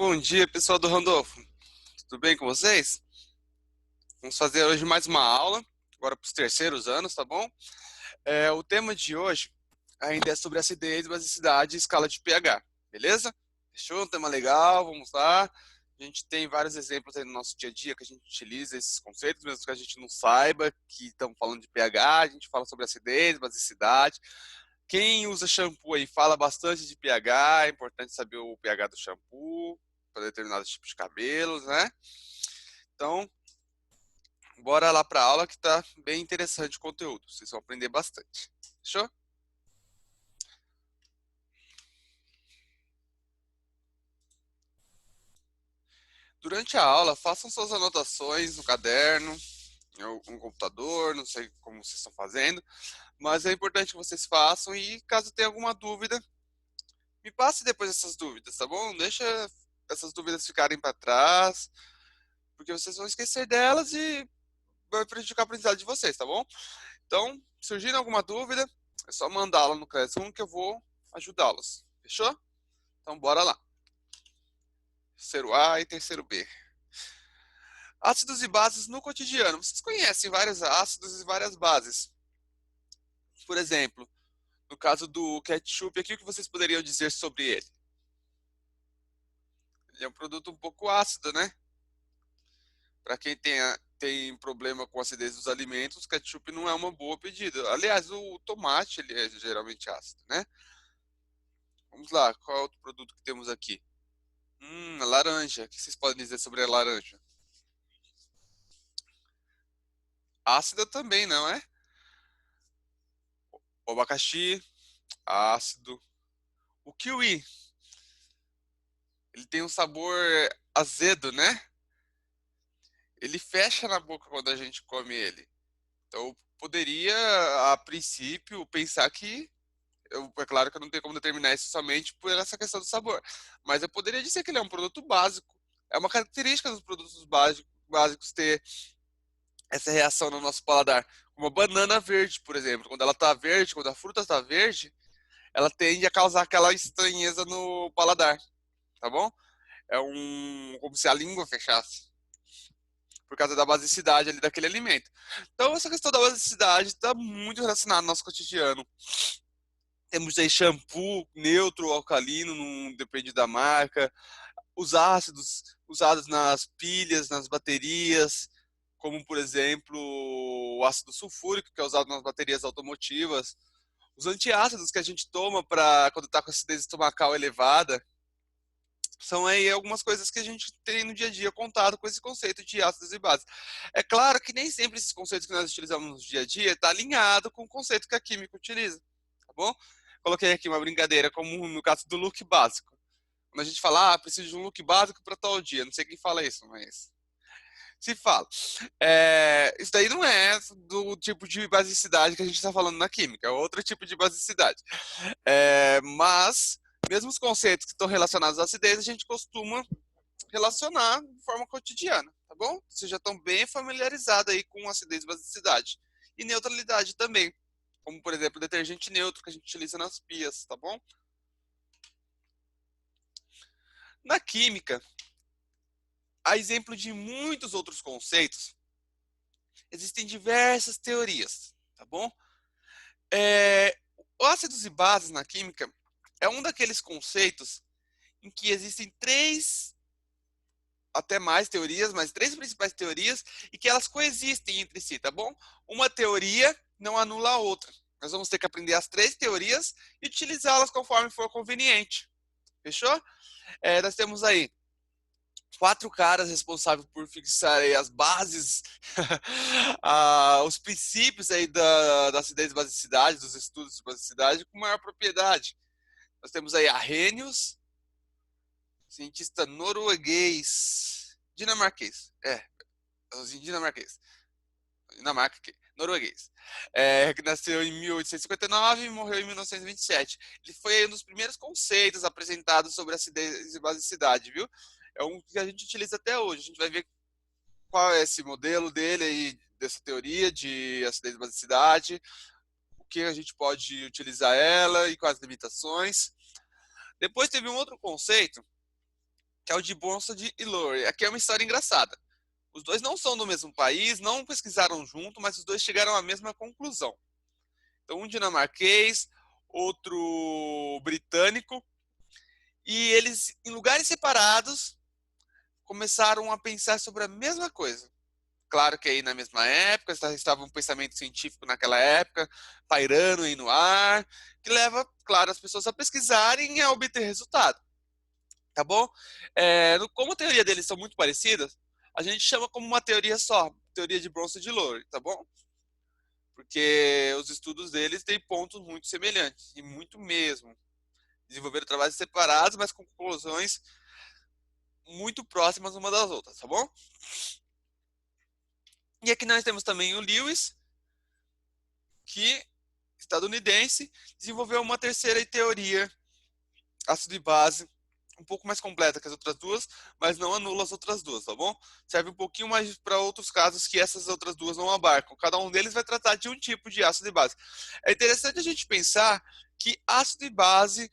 Bom dia, pessoal do Randolfo. Tudo bem com vocês? Vamos fazer hoje mais uma aula, agora para os terceiros anos, tá bom? O tema de hoje ainda é sobre acidez, basicidade e escala de pH, beleza? Fechou? Um tema legal, vamos lá. A gente tem vários exemplos aí no nosso dia a dia que a gente utiliza esses conceitos, mesmo que a gente não saiba que estamos falando de pH, a gente fala sobre acidez, basicidade. Quem usa shampoo aí fala bastante de pH, é importante saber o pH do shampoo para determinados tipos de cabelos, né? Então, bora lá para a aula que tá bem interessante o conteúdo. Vocês vão aprender bastante. Fechou? Durante a aula, façam suas anotações no caderno, no computador, não sei como vocês estão fazendo, mas é importante que vocês façam e caso tenha alguma dúvida, me passe depois essas dúvidas, tá bom? Deixa essas dúvidas ficarem para trás, porque vocês vão esquecer delas e vai prejudicar a aprendizagem de vocês, tá bom? Então, surgindo alguma dúvida, é só mandá-la no Classroom que eu vou ajudá-los. Fechou? Então, bora lá. Terceiro A e terceiro B. Ácidos e bases no cotidiano. Vocês conhecem vários ácidos e várias bases. Por exemplo, no caso do ketchup, aqui o que vocês poderiam dizer sobre ele? Ele é um produto um pouco ácido, né? Para quem tem problema com a acidez dos alimentos, ketchup não é uma boa pedida. Aliás, o tomate ele é geralmente ácido, né? Vamos lá, qual é outro produto que temos aqui? A laranja. O que vocês podem dizer sobre a laranja? Ácida também, não é? O abacaxi, ácido. O kiwi, ele tem um sabor azedo, né? Ele fecha na boca quando a gente come ele. Então, eu poderia, a princípio, pensar que é claro que eu não tenho como determinar isso somente por essa questão do sabor, mas eu poderia dizer que ele é um produto básico. É uma característica dos produtos básicos ter essa reação no nosso paladar. Uma banana verde, por exemplo, quando ela está verde, quando a fruta está verde, ela tende a causar aquela estranheza no paladar, tá bom? Como se a língua fechasse, por causa da basicidade ali daquele alimento. Então, essa questão da basicidade está muito relacionada ao nosso cotidiano. Temos aí shampoo neutro ou alcalino, não depende da marca. Os ácidos usados nas pilhas, nas baterias, como por exemplo o ácido sulfúrico, que é usado nas baterias automotivas. Os antiácidos que a gente toma para quando está com acidez estomacal elevada. São aí algumas coisas que a gente tem no dia a dia contado com esse conceito de ácidos e bases. É claro que nem sempre esses conceitos que nós utilizamos no dia a dia está alinhado com o conceito que a química utiliza, tá bom? Coloquei aqui uma brincadeira, como no caso do look básico. Quando a gente fala, preciso de um look básico para tal dia, não sei quem fala isso, mas se fala. Isso daí não é do tipo de basicidade que a gente está falando na química, é outro tipo de basicidade. Mas, mesmo os conceitos que estão relacionados à acidez, a gente costuma relacionar de forma cotidiana, tá bom? Vocês já estão bem familiarizados aí com acidez e basicidade. E neutralidade também, como por exemplo, o detergente neutro que a gente utiliza nas pias, tá bom? Na química, a exemplo de muitos outros conceitos, existem diversas teorias, tá bom? Ácidos e bases na química é um daqueles conceitos em que existem três, até mais teorias, mas três principais teorias e que elas coexistem entre si, tá bom? Uma teoria não anula a outra. Nós vamos ter que aprender as três teorias e utilizá-las conforme for conveniente. Fechou? Nós temos aí quatro caras responsáveis por fixar aí as bases, os princípios aí da acidez e basicidade, dos estudos de basicidade com maior propriedade. Nós temos aí Arrhenius, cientista norueguês, dinamarquês, Dinamarca, norueguês, que nasceu em 1859 e morreu em 1927. Ele foi um dos primeiros conceitos apresentados sobre acidez e basicidade, viu? É um que a gente utiliza até hoje. A gente vai ver qual é esse modelo dele aí, dessa teoria de acidez e basicidade, o que a gente pode utilizar ela e quais limitações. Depois teve um outro conceito que é o de Bronsted e Lowry. Aqui é uma história engraçada. Os dois não são do mesmo país, não pesquisaram junto, mas os dois chegaram à mesma conclusão. Então, um dinamarquês, outro britânico, e eles, em lugares separados, começaram a pensar sobre a mesma coisa. Claro que aí na mesma época, estava um pensamento científico naquela época, pairando aí no ar, que leva, claro, as pessoas a pesquisarem e a obter resultado, tá bom? Como a teoria deles são muito parecidas, a gente chama como uma teoria só, teoria de Bronsted e Lowry, tá bom? Porque os estudos deles têm pontos muito semelhantes, e muito mesmo. Desenvolveram trabalhos separados, mas com conclusões muito próximas uma das outras, tá bom? E aqui nós temos também o Lewis, que, estadunidense, desenvolveu uma terceira teoria, ácido e base, um pouco mais completa que as outras duas, mas não anula as outras duas, tá bom? Serve um pouquinho mais para outros casos que essas outras duas não abarcam. Cada um deles vai tratar de um tipo de ácido e base. É interessante a gente pensar que ácido e base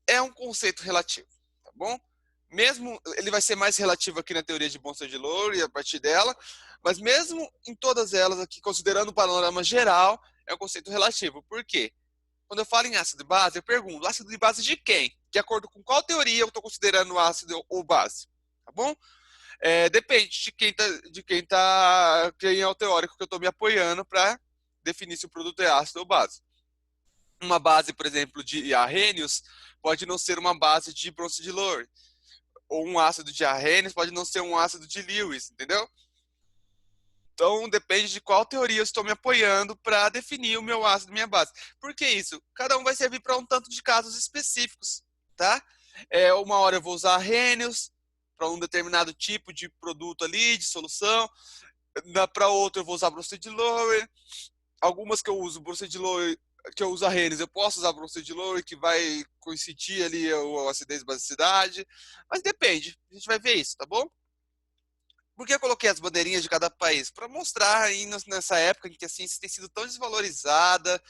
é um conceito relativo, tá bom? Mesmo ele vai ser mais relativo aqui na teoria de Bronsted-Lowry a partir dela, mas mesmo em todas elas aqui, considerando o panorama geral, é um conceito relativo. Por quê? Quando eu falo em ácido de base, eu pergunto, ácido de base de quem? De acordo com qual teoria eu estou considerando ácido ou base? Tá bom? Depende quem é o teórico que eu estou me apoiando para definir se o produto é ácido ou base. Uma base, por exemplo, de arrênios pode não ser uma base de Bronsted-Lowry. Ou um ácido de arrênios pode não ser um ácido de Lewis, entendeu? Então, depende de qual teoria eu estou me apoiando para definir o meu ácido e minha base. Por que isso? Cada um vai servir para um tanto de casos específicos, tá? Uma hora eu vou usar arrênios para um determinado tipo de produto ali, de solução. Para outro eu vou usar Bronsted-Lowry. Algumas que eu uso Bronsted-Lowry, que eu uso arrênios, eu posso usar Bronsted-Lowry, que vai coincidir ali a acidez e basicidade. Mas depende, a gente vai ver isso, tá bom? Por que eu coloquei as bandeirinhas de cada país? Para mostrar aí nessa época em que a ciência tem sido tão desvalorizada,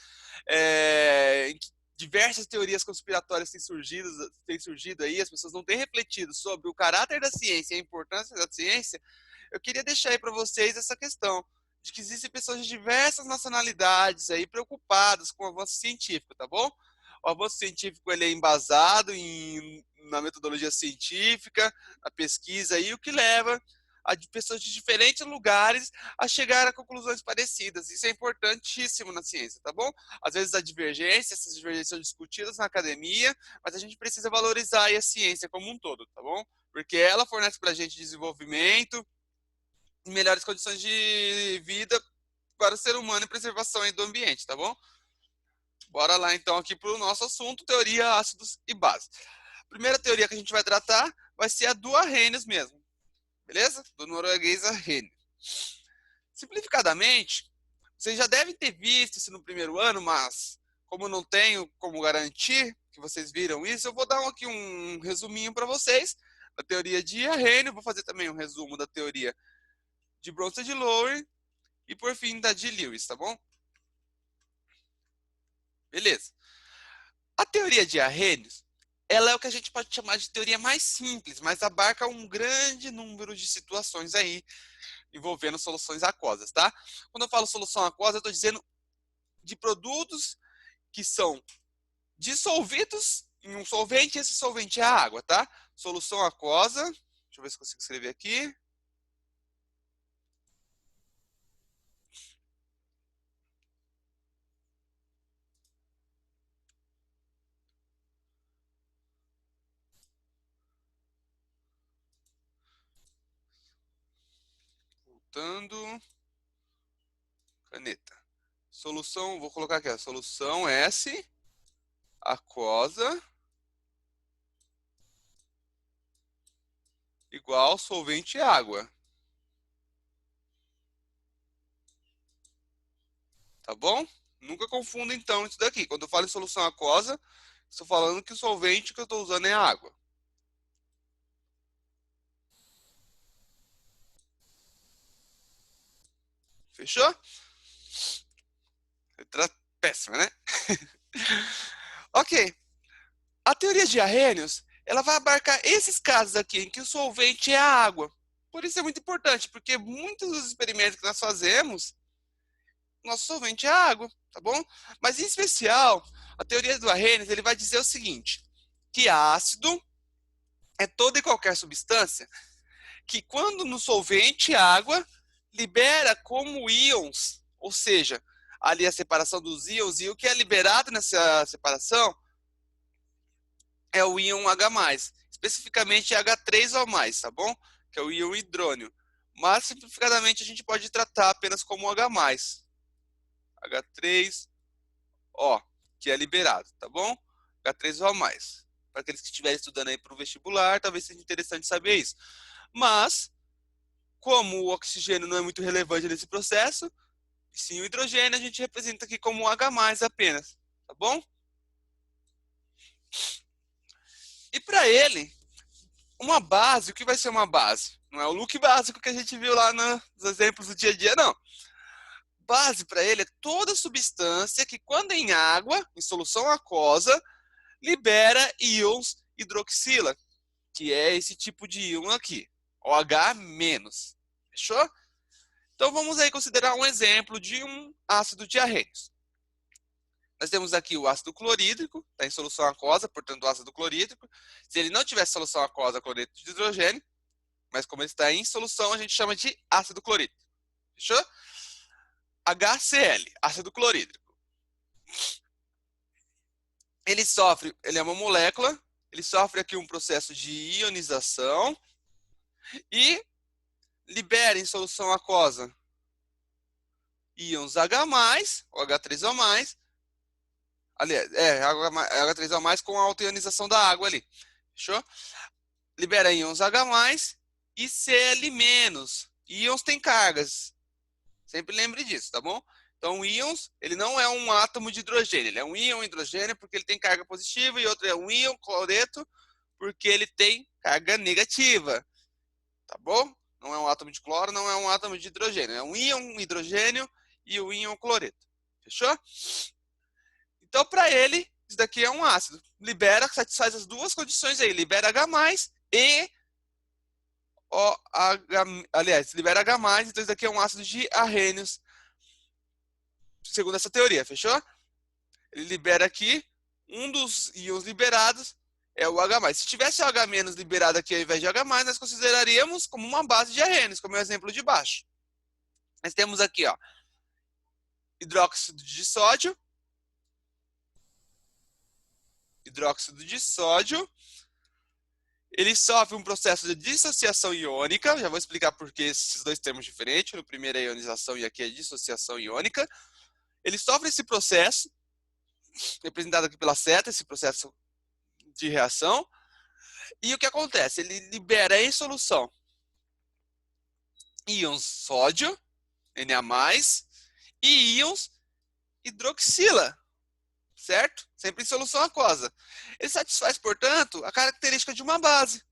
em que diversas teorias conspiratórias têm surgido aí, as pessoas não têm refletido sobre o caráter da ciência e a importância da ciência. Eu queria deixar aí para vocês essa questão de que existem pessoas de diversas nacionalidades aí preocupadas com o avanço científico, tá bom? O avanço científico ele é embasado na metodologia científica, na pesquisa aí, o que leva a pessoas de diferentes lugares a chegar a conclusões parecidas. Isso é importantíssimo na ciência, tá bom? Às vezes essas divergências são discutidas na academia, mas a gente precisa valorizar aí a ciência como um todo, tá bom? Porque ela fornece para a gente desenvolvimento e melhores condições de vida para o ser humano e preservação aí do ambiente, tá bom? Bora lá então aqui para o nosso assunto, teoria ácidos e bases. A primeira teoria que a gente vai tratar vai ser a do Arrhenius mesmo, beleza? Do norueguês Arrhenius. Simplificadamente, vocês já devem ter visto isso no primeiro ano, mas como não tenho como garantir que vocês viram isso, eu vou dar aqui um resuminho para vocês da teoria de Arrhenius, vou fazer também um resumo da teoria de Bronsted-Lowry e por fim da de Lewis, tá bom? Beleza. A teoria de Arrhenius, ela é o que a gente pode chamar de teoria mais simples, mas abarca um grande número de situações aí envolvendo soluções aquosas, tá? Quando eu falo solução aquosa, eu estou dizendo de produtos que são dissolvidos em um solvente, e esse solvente é a água, tá? Solução aquosa, deixa eu ver se consigo escrever aqui. Voltando, caneta. Solução, vou colocar aqui, a solução S, aquosa, igual solvente água. Tá bom? Nunca confunda então isso daqui. Quando eu falo em solução aquosa, estou falando que o solvente que eu estou usando é água. Fechou? Letra péssima, né? Ok. A teoria de Arrhenius, ela vai abarcar esses casos aqui, em que o solvente é a água. Por isso é muito importante, porque muitos dos experimentos que nós fazemos, nosso solvente é a água, tá bom? Mas em especial, a teoria do Arrhenius, ele vai dizer o seguinte, que ácido é toda e qualquer substância que quando no solvente água, libera como íons, ou seja, ali a separação dos íons, e o que é liberado nessa separação é o íon H+, especificamente H3O+, tá bom? Que é o íon hidrônio. Mas, simplificadamente, a gente pode tratar apenas como H+, H3O, que é liberado, tá bom? H3O+. Para aqueles que estiverem estudando aí para o vestibular, talvez seja interessante saber isso. Mas, como o oxigênio não é muito relevante nesse processo, sim o hidrogênio a gente representa aqui como H+ apenas, tá bom? E para ele, uma base, o que vai ser uma base? Não é o look básico que a gente viu lá nos exemplos do dia a dia, não. Base para ele é toda substância que, quando em água, em solução aquosa, libera íons hidroxila, que é esse tipo de íon aqui, OH-. Fechou? Então vamos aí considerar um exemplo de um ácido diarreico. Nós temos aqui o ácido clorídrico, está em solução aquosa, portanto, o ácido clorídrico. Se ele não tivesse solução aquosa, cloreto de hidrogênio, mas como ele está em solução, a gente chama de ácido clorídrico. Fechou? HCl, ácido clorídrico. Ele é uma molécula, ele sofre aqui um processo de ionização e libera em solução aquosa íons H+, ou H3O+, aliás, H3O+, com a autoionização da água ali. Fechou? Libera íons H+, e Cl-. Íons têm cargas. Sempre lembre disso, tá bom? Então, íons, ele não é um átomo de hidrogênio. Ele é um íon hidrogênio porque ele tem carga positiva, e outro é um íon cloreto porque ele tem carga negativa. Tá bom? Não é um átomo de cloro, não é um átomo de hidrogênio. É um íon hidrogênio e o íon cloreto. Fechou? Então, para ele, isso daqui é um ácido. Libera, satisfaz as duas condições aí. Libera H+, e OH, aliás, libera H+, então isso daqui é um ácido de Arrhenius, segundo essa teoria, fechou? Ele libera aqui, um dos íons liberados é o H+. Se tivesse o H- liberado aqui ao invés de H+, nós consideraríamos como uma base de Arrhenius, como é o exemplo de baixo. Nós temos aqui, ó, hidróxido de sódio, ele sofre um processo de dissociação iônica, já vou explicar por que esses dois termos diferentes, no primeiro é ionização e aqui é dissociação iônica. Ele sofre esse processo, representado aqui pela seta, esse processo de reação, e o que acontece? Ele libera em solução íons sódio, Na+, e íons hidroxila, certo? Sempre em solução aquosa. Ele satisfaz, portanto, a característica de uma base,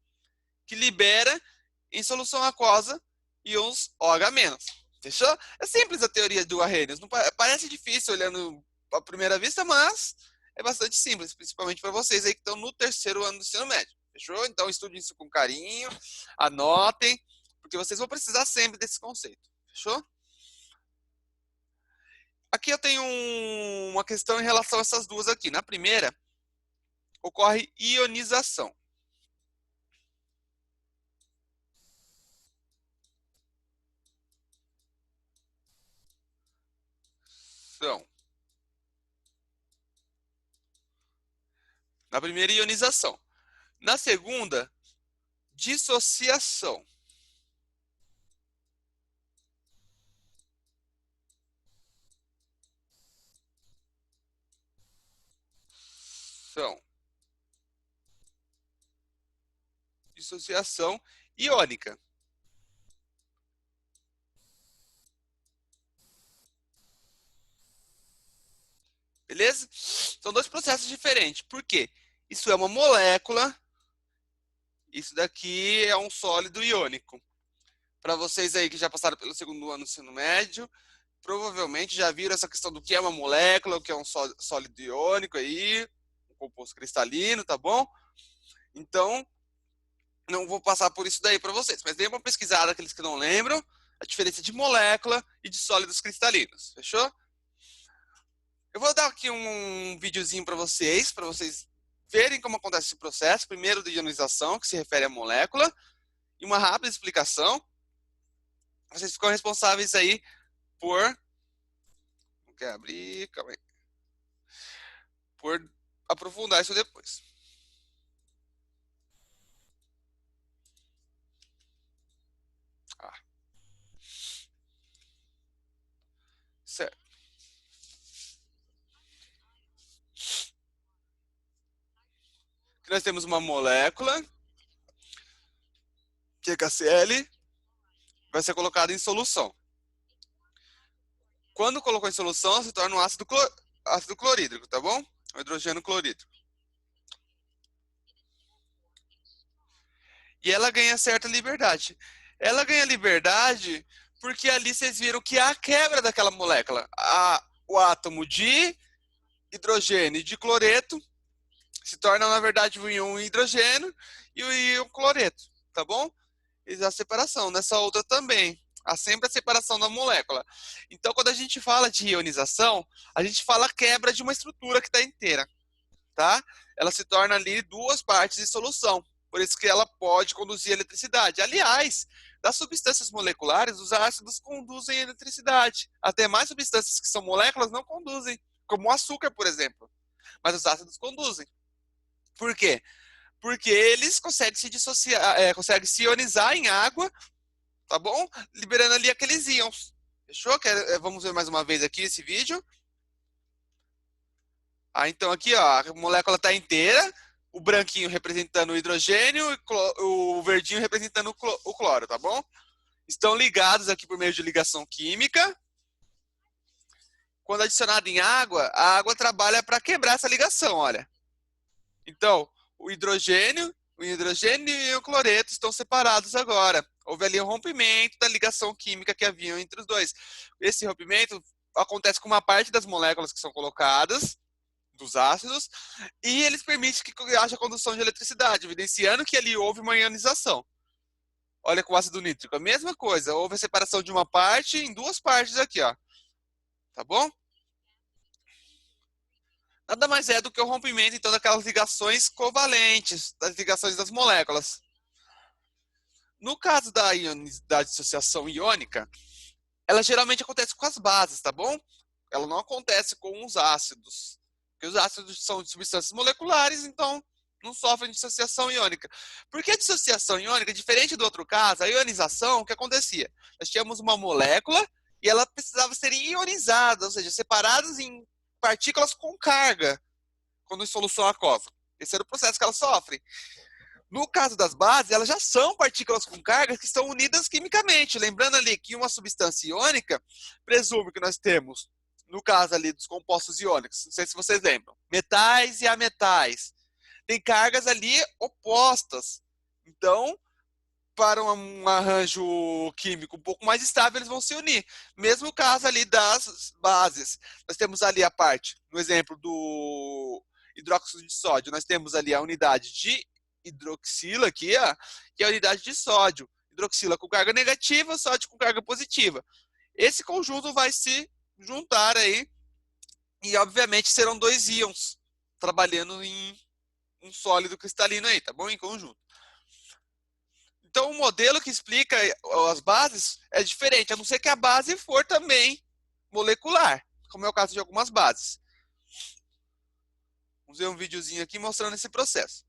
que libera em solução aquosa íons OH-. Fechou? É simples a teoria do Arrhenius. Não parece difícil olhando à primeira vista, mas é bastante simples, principalmente para vocês aí que estão no terceiro ano do ensino médio. Fechou? Então estudem isso com carinho, anotem, porque vocês vão precisar sempre desse conceito. Fechou? Aqui eu tenho uma questão em relação a essas duas aqui. Na primeira, ocorre ionização. Na primeira, ionização. Na segunda, dissociação. Dissociação iônica. Beleza? São dois processos diferentes. Por quê? Isso é uma molécula, isso daqui é um sólido iônico. Para vocês aí que já passaram pelo segundo ano do ensino médio, provavelmente já viram essa questão do que é uma molécula, o que é um sólido iônico aí, um composto cristalino, tá bom? Então, não vou passar por isso daí para vocês, mas dê uma pesquisada, aqueles que não lembram, a diferença de molécula e de sólidos cristalinos, fechou? Eu vou dar aqui um videozinho para vocês verem como acontece esse processo, primeiro de ionização, que se refere à molécula, e uma rápida explicação. Vocês ficam responsáveis aí por... Não quer abrir, calma aí. Por aprofundar isso depois. Ah, certo. Aqui nós temos uma molécula, que é HCl, vai ser colocada em solução. Quando colocou em solução, se torna um ácido clorídrico, tá bom? O hidrogênio clorídrico. E ela ganha certa liberdade. Ela ganha liberdade porque ali vocês viram que há a quebra daquela molécula. O átomo de hidrogênio e de cloreto se torna, na verdade, o íon hidrogênio e o íon cloreto, tá bom? E a separação. Nessa outra também. Há sempre a separação da molécula. Então, quando a gente fala de ionização, a gente fala quebra de uma estrutura que está inteira, tá? Ela se torna ali duas partes de solução. Por isso que ela pode conduzir eletricidade. Aliás, das substâncias moleculares, os ácidos conduzem eletricidade. Até mais substâncias que são moléculas não conduzem, como o açúcar, por exemplo. Mas os ácidos conduzem. Por quê? Porque eles conseguem se dissociar, conseguem se ionizar em água, tá bom? Liberando ali aqueles íons. Fechou? Vamos ver mais uma vez aqui esse vídeo. Então aqui, ó, a molécula está inteira, o branquinho representando o hidrogênio, o verdinho representando o cloro, tá bom? Estão ligados aqui por meio de ligação química. Quando adicionado em água, a água trabalha para quebrar essa ligação, olha. Então, o hidrogênio e o cloreto estão separados agora. Houve ali um rompimento da ligação química que havia entre os dois. Esse rompimento acontece com uma parte das moléculas que são colocadas, dos ácidos, e eles permitem que haja condução de eletricidade, evidenciando que ali houve uma ionização. Olha com o ácido nítrico, a mesma coisa, houve a separação de uma parte em duas partes aqui, ó. Tá bom? Nada mais é do que o rompimento, então, daquelas ligações covalentes, das ligações das moléculas. No caso da dissociação iônica, ela geralmente acontece com as bases, tá bom? Ela não acontece com os ácidos. Porque os ácidos são substâncias moleculares, então não sofrem dissociação iônica. Porque a dissociação iônica, diferente do outro caso, a ionização, o que acontecia? Nós tínhamos uma molécula e ela precisava ser ionizada, ou seja, separadas em partículas com carga, quando em solução aquosa. Esse era o processo que ela sofre. No caso das bases, elas já são partículas com cargas que estão unidas quimicamente. Lembrando ali que uma substância iônica presume que nós temos, no caso ali dos compostos iônicos, não sei se vocês lembram, metais e ametais. Tem cargas ali opostas. Então, para um arranjo químico um pouco mais estável, eles vão se unir. Mesmo caso ali das bases. Nós temos ali a parte, no exemplo do hidróxido de sódio, nós temos ali a unidade de hidroxila aqui, ó, que é a unidade de sódio. Hidroxila com carga negativa, sódio com carga positiva. Esse conjunto vai se juntar aí e, obviamente, serão dois íons trabalhando em um sólido cristalino aí, tá bom? Em conjunto. Então, o modelo que explica as bases é diferente, a não ser que a base for também molecular, como é o caso de algumas bases. Vamos ver um videozinho aqui mostrando esse processo.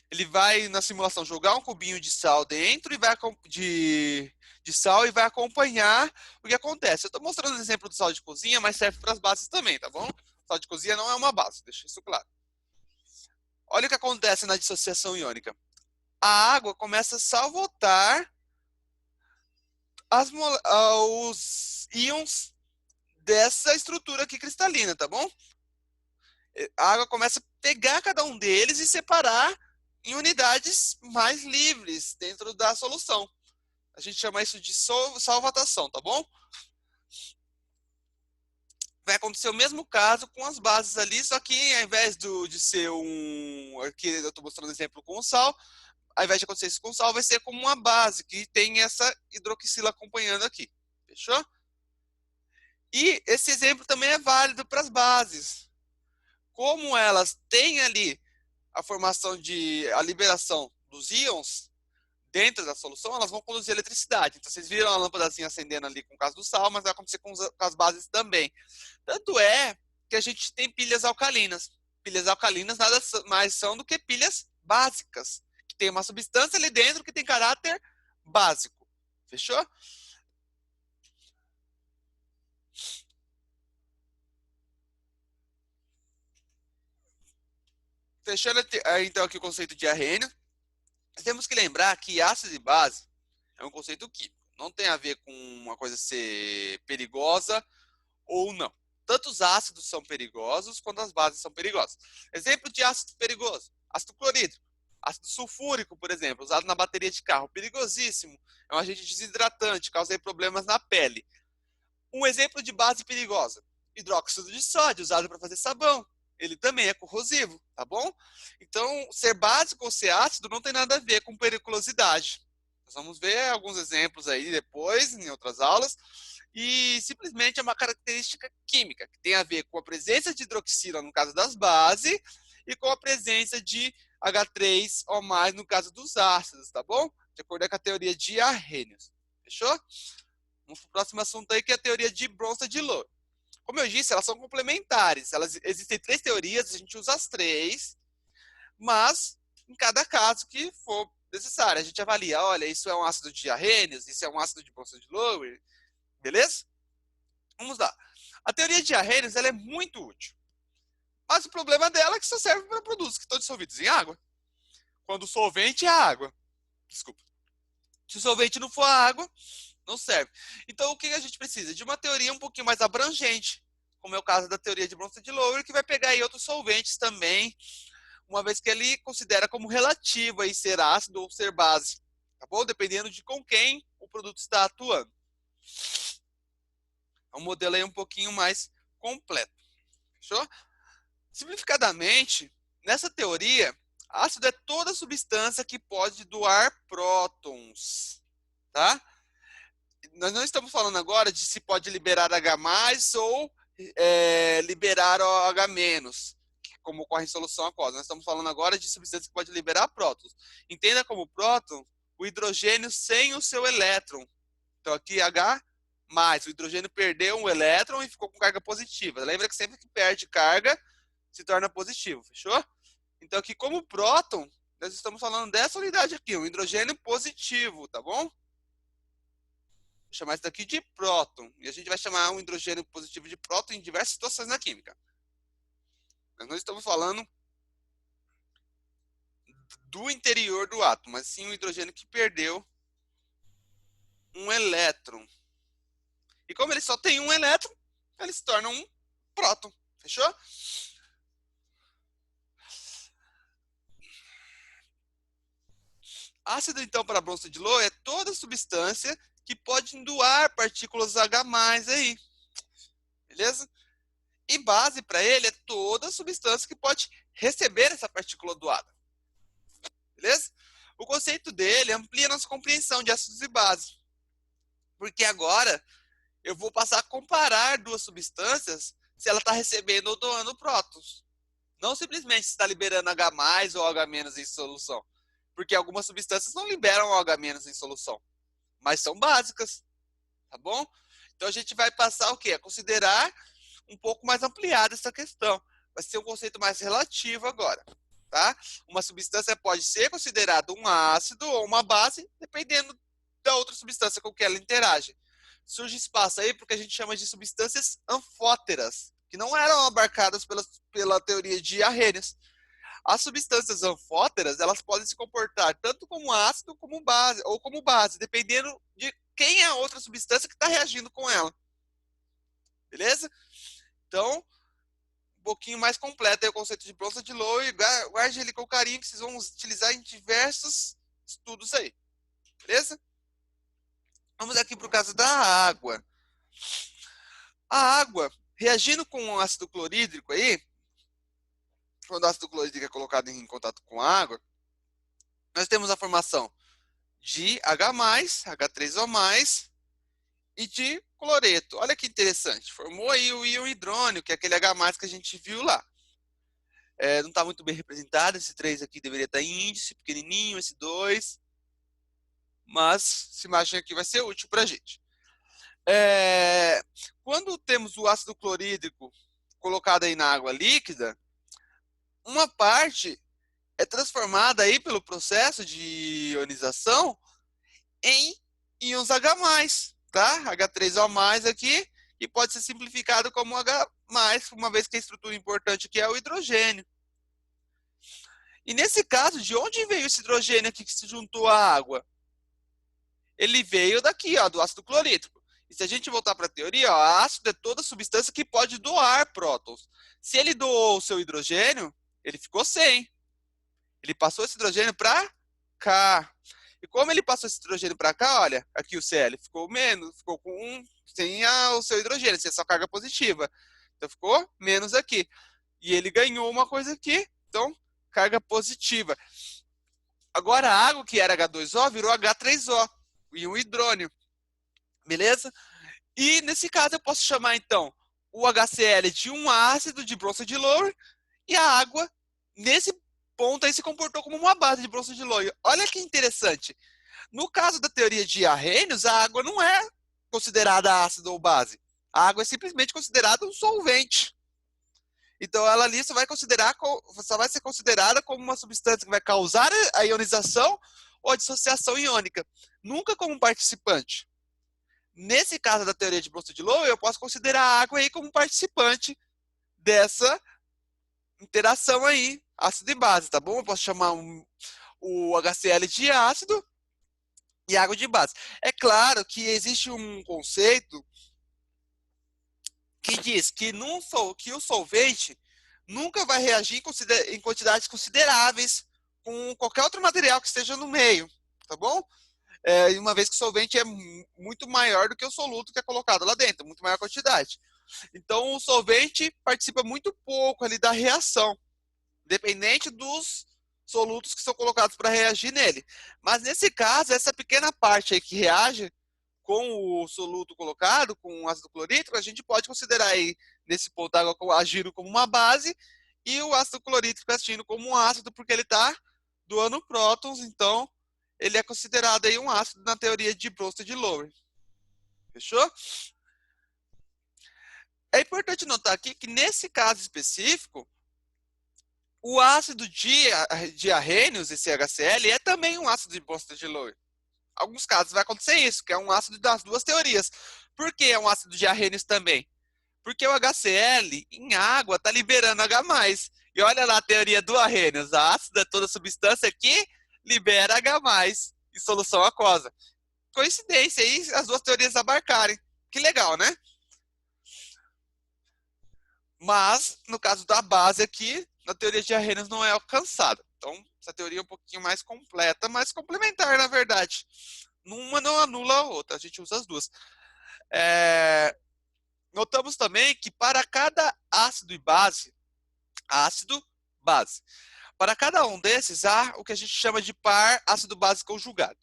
Ele vai, na simulação, jogar um cubinho de sal dentro e vai de sal e vai acompanhar o que acontece. Eu estou mostrando o exemplo do sal de cozinha, mas serve para as bases também, tá bom? Sal de cozinha não é uma base, deixa isso claro. Olha o que acontece na dissociação iônica. A água começa a salvotar os íons dessa estrutura aqui cristalina, tá bom? A água começa a pegar cada um deles e separar em unidades mais livres dentro da solução. A gente chama isso de solvatação, tá bom? vai acontecer o mesmo caso com as bases ali, só que ao invés de ser um... Aqui eu estou mostrando exemplo com o sal, ao invés de acontecer isso com o sal, vai ser como uma base, que tem essa hidroxila acompanhando aqui. Fechou? E esse exemplo também é válido para as bases. Como elas têm ali a liberação dos íons dentro da solução, elas vão conduzir eletricidade. Então, vocês viram a lâmpadazinha acendendo ali com o caso do sal, mas vai acontecer com as bases também. Tanto é que a gente tem pilhas alcalinas. Pilhas alcalinas nada mais são do que pilhas básicas, que tem uma substância ali dentro que tem caráter básico. Fechou? Fechando então aqui o conceito de arrênio, temos que lembrar que ácido e base é um conceito químico. Não tem a ver com uma coisa ser perigosa ou não. Tanto os ácidos são perigosos quanto as bases são perigosas. Exemplo de ácido perigoso: ácido clorídrico, ácido sulfúrico, por exemplo, usado na bateria de carro, perigosíssimo. É um agente desidratante, causa problemas na pele. Um exemplo de base perigosa: hidróxido de sódio, usado para fazer sabão. Ele também é corrosivo, tá bom? Então, ser básico ou ser ácido não tem nada a ver com periculosidade. Nós vamos ver alguns exemplos aí depois, em outras aulas. E simplesmente é uma característica química, que tem a ver com a presença de hidroxila no caso das bases e com a presença de H3O+, no caso dos ácidos, tá bom? De acordo com a teoria de Arrhenius. Fechou? Vamos para o próximo assunto aí, que é a teoria de Bronsted-Lowell. Como eu disse, elas são complementares. Existem 3 teorias, a gente usa as 3, mas em cada caso que for necessário. A gente avalia, olha, isso é um ácido de Arrhenius, isso é um ácido de Bronsted-Lowell, beleza? Vamos lá. A teoria de Arrhenius ela é muito útil, mas o problema dela é que só serve para produtos que estão dissolvidos em água. Quando o solvente é a água. Desculpa. Se o solvente não for a água, não serve. Então, o que a gente precisa? De uma teoria um pouquinho mais abrangente, como é o caso da teoria de Bronsted-Lowell, que vai pegar aí outros solventes também, uma vez que ele considera como relativo aí ser ácido ou ser base, tá bom? Dependendo de com quem o produto está atuando. É um modelo aí um pouquinho mais completo. Fechou? Simplificadamente, nessa teoria, ácido é toda substância que pode doar prótons, tá? Nós não estamos falando agora de se pode liberar H+, ou liberar OH-, como ocorre em solução aquosa. Nós estamos falando agora de substância que pode liberar prótons. Entenda como próton o hidrogênio sem o seu elétron. Então aqui H+, o hidrogênio perdeu um elétron e ficou com carga positiva. Lembra que sempre que perde carga, se torna positivo, fechou? Então aqui como próton, nós estamos falando dessa unidade aqui, um hidrogênio positivo, tá bom? Vou chamar isso daqui de próton. E a gente vai chamar um hidrogênio positivo de próton em diversas situações na química. Nós não estamos falando do interior do átomo, mas sim um hidrogênio que perdeu um elétron. E como ele só tem um elétron, ele se torna um próton. Fechou? Ácido, então, para Bronsted-Lowell é toda substância que pode doar partículas H+ aí. Beleza? E base para ele é toda substância que pode receber essa partícula doada. Beleza? O conceito dele amplia nossa compreensão de ácidos e bases. Porque agora eu vou passar a comparar duas substâncias se ela está recebendo ou doando prótons. Não simplesmente se está liberando H+ ou H- em solução. Porque algumas substâncias não liberam OH- em solução, mas são básicas, tá bom? Então a gente vai passar o quê? A considerar um pouco mais ampliada essa questão. Vai ser um conceito mais relativo agora, tá? Uma substância pode ser considerada um ácido ou uma base, dependendo da outra substância com que ela interage. Surge espaço aí porque a gente chama de substâncias anfóteras, que não eram abarcadas pela teoria de Arrhenius. As substâncias anfóteras, elas podem se comportar tanto como ácido como base, ou como base, dependendo de quem é a outra substância que está reagindo com ela. Beleza? Então, um pouquinho mais completo é o conceito de Bronsted-Lowell e guarde ele com carinho, que vocês vão utilizar em diversos estudos aí. Beleza? Vamos aqui para o caso da água. A água, Reagindo com o ácido clorídrico aí, quando o ácido clorídrico é colocado em contato com água, nós temos a formação de H+, H3O+, e de cloreto. Olha que interessante, formou aí o íon hidrônio, que é aquele H+, que a gente viu lá. Não está muito bem representado, esse 3 aqui deveria estar em índice, pequenininho, esse 2, mas essa imagem aqui vai ser útil para a gente. Quando temos o ácido clorídrico colocado aí na água líquida, uma parte é transformada aí pelo processo de ionização em íons H+, tá? H3O+ aqui, e pode ser simplificado como H+, uma vez que a estrutura importante aqui é o hidrogênio. E nesse caso, de onde veio esse hidrogênio aqui que se juntou à água? Ele veio daqui, ó, do ácido clorídrico. E se a gente voltar para a teoria, ó, ácido é toda substância que pode doar prótons. Se ele doou o seu hidrogênio, ele ficou sem. Ele passou esse hidrogênio para cá. E como ele passou esse hidrogênio para cá, olha, aqui o Cl ficou menos, ficou com sem o seu hidrogênio, sem a sua carga positiva. Então ficou menos aqui. E ele ganhou uma coisa aqui, então carga positiva. Agora a água que era H2O virou H3O, e um hidrônio. Beleza? E nesse caso eu posso chamar então o HCl de um ácido de bronze de Lowry e a água nesse ponto aí se comportou como uma base de bronze de Lowry. Olha que interessante. No caso da teoria de Arrhenius, a água não é considerada ácido ou base. A água é simplesmente considerada um solvente. Então ela ali só vai ser considerada como uma substância que vai causar a ionização ou a dissociação iônica, nunca como um participante. Nesse caso da teoria de Bronsted-Lowell, eu posso considerar a água aí como participante dessa interação aí, ácido e base, tá bom? Eu posso chamar o HCl de ácido e água de base. É claro que existe um conceito que diz que o solvente nunca vai reagir em quantidades consideráveis com qualquer outro material que esteja no meio, tá bom? Uma vez que o solvente é muito maior do que o soluto que é colocado lá dentro, muito maior quantidade. Então, o solvente participa muito pouco ali da reação, dependente dos solutos que são colocados para reagir nele. Mas nesse caso, essa pequena parte aí que reage com o soluto colocado, com o ácido clorídrico, a gente pode considerar aí, nesse ponto, a água agindo como uma base e o ácido clorídrico agindo como um ácido, porque ele está doando prótons, então ele é considerado aí um ácido na teoria de Bronsted-Lowell. Fechou? É importante notar aqui que nesse caso específico, o ácido de Arrhenius, esse HCl, é também um ácido de Bronsted-Lowell. Em alguns casos vai acontecer isso, que é um ácido das duas teorias. Por que é um ácido de Arrhenius também? Porque o HCl em água está liberando H+. E olha lá a teoria do Arrhenius. A ácido é toda substância que libera H+, em solução aquosa. Coincidência aí as duas teorias abarcarem. Que legal, né? Mas, no caso da base aqui, na teoria de Arrhenius não é alcançada. Então, essa teoria é um pouquinho mais completa, mas complementar, na verdade. Uma não anula a outra, a gente usa as duas. Notamos também que para cada ácido e base, ácido, base, para cada um desses há o que a gente chama de par ácido-base conjugado.